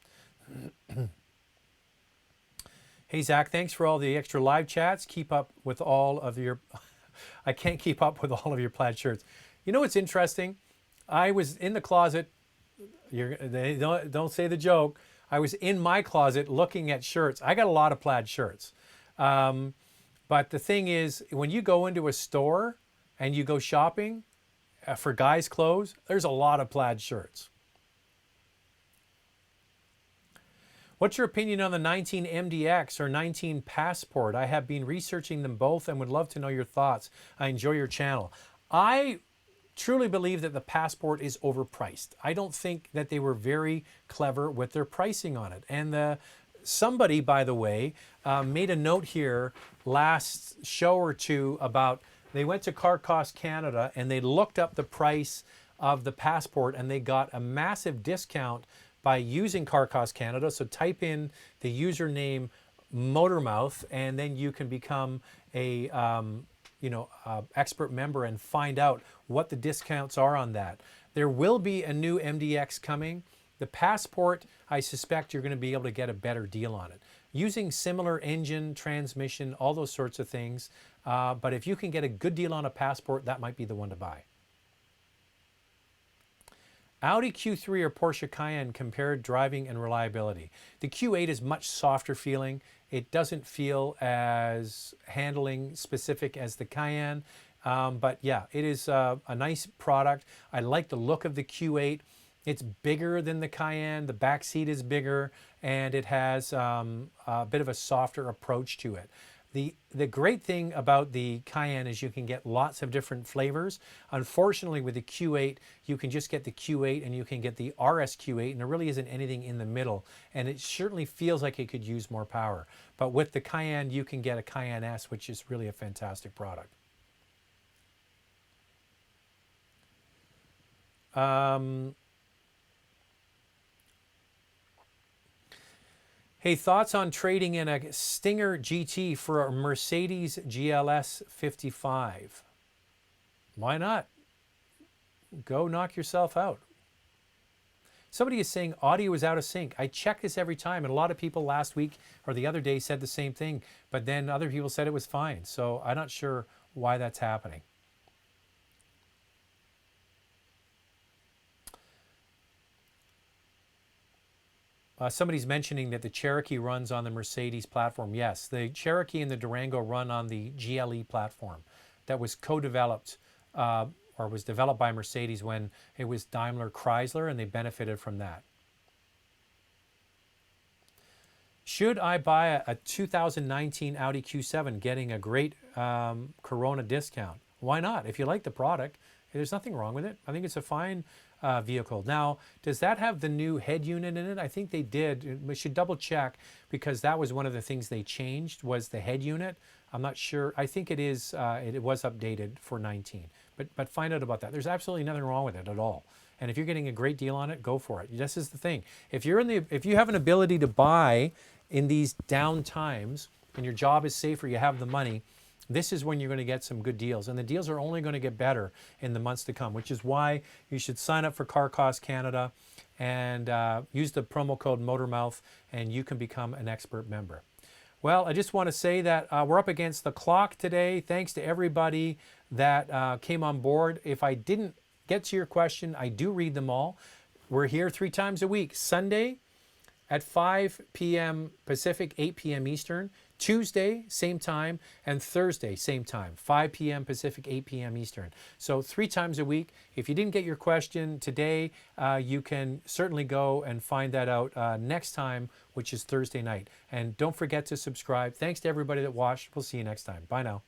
Hey, Zach, thanks for all the extra live chats. Keep up with all of your, I can't keep up with all of your plaid shirts. You know what's interesting? I was in the closet, they don't say the joke, I was in my closet looking at shirts. I got a lot of plaid shirts. But the thing is, when you go into a store and you go shopping for guys' clothes, there's a lot of plaid shirts. What's your opinion on the 19 MDX or 19 Passport? I have been researching them both and would love to know your thoughts. I enjoy your channel. I truly believe that the Passport is overpriced. I don't think that they were very clever with their pricing on it. And somebody, by the way, made a note here last show or two about they went to Car Cost Canada and they looked up the price of the Passport, and they got a massive discount by using Car Cost Canada. So type in the username Motormouth, and then you can become a expert member and find out what the discounts are on that. There will be a new MDX coming. The Passport, I suspect you're going to be able to get a better deal on it. Using similar engine, transmission, all those sorts of things. But if you can get a good deal on a Passport, that might be the one to buy. Audi Q3 or Porsche Cayenne compared driving and reliability. The Q8 is much softer feeling. It doesn't feel as handling specific as the Cayenne. But yeah, it is a nice product. I like the look of the Q8. It's bigger than the Cayenne. The back seat is bigger, and it has a bit of a softer approach to it. The great thing about the Cayenne is you can get lots of different flavors. Unfortunately, with the Q8, you can just get the Q8 and you can get the RS Q8, and there really isn't anything in the middle. And it certainly feels like it could use more power. But with the Cayenne, you can get a Cayenne S, which is really a fantastic product. Hey, thoughts on trading in a Stinger GT for a Mercedes GLS 55? Why not? Go knock yourself out. Somebody is saying audio is out of sync. I check this every time, and a lot of people last week or the other day said the same thing, but then other people said it was fine. So I'm not sure why that's happening. Somebody's mentioning that the Cherokee runs on the Mercedes platform. Yes, the Cherokee and the Durango run on the GLE platform that was co-developed or was developed by Mercedes when it was Daimler Chrysler, and they benefited from that. Should I buy a 2019 Audi Q7 getting a great Corona discount? Why not? If you like the product, there's nothing wrong with it. I think it's a fine vehicle. Now, does that have the new head unit in it? I think they did. We should double check because that was one of the things they changed was the head unit. I'm not sure. I think it is. It was updated for 19. But find out about that. There's absolutely nothing wrong with it at all. And if you're getting a great deal on it, go for it. This is the thing. If you have an ability to buy in these down times and your job is safe or you have the money, this is when you're going to get some good deals. And the deals are only going to get better in the months to come, which is why you should sign up for Car Cost Canada and use the promo code MOTORMOUTH, and you can become an expert member. Well, I just want to say that we're up against the clock today. Thanks to everybody that came on board. If I didn't get to your question, I do read them all. We're here 3 times a week. Sunday at 5 p.m. Pacific, 8 p.m. Eastern. Tuesday, same time, and Thursday, same time, 5 p.m. Pacific, 8 p.m. Eastern. So 3 times a week. If you didn't get your question today, you can certainly go and find that out next time, which is Thursday night. And don't forget to subscribe. Thanks to everybody that watched. We'll see you next time. Bye now.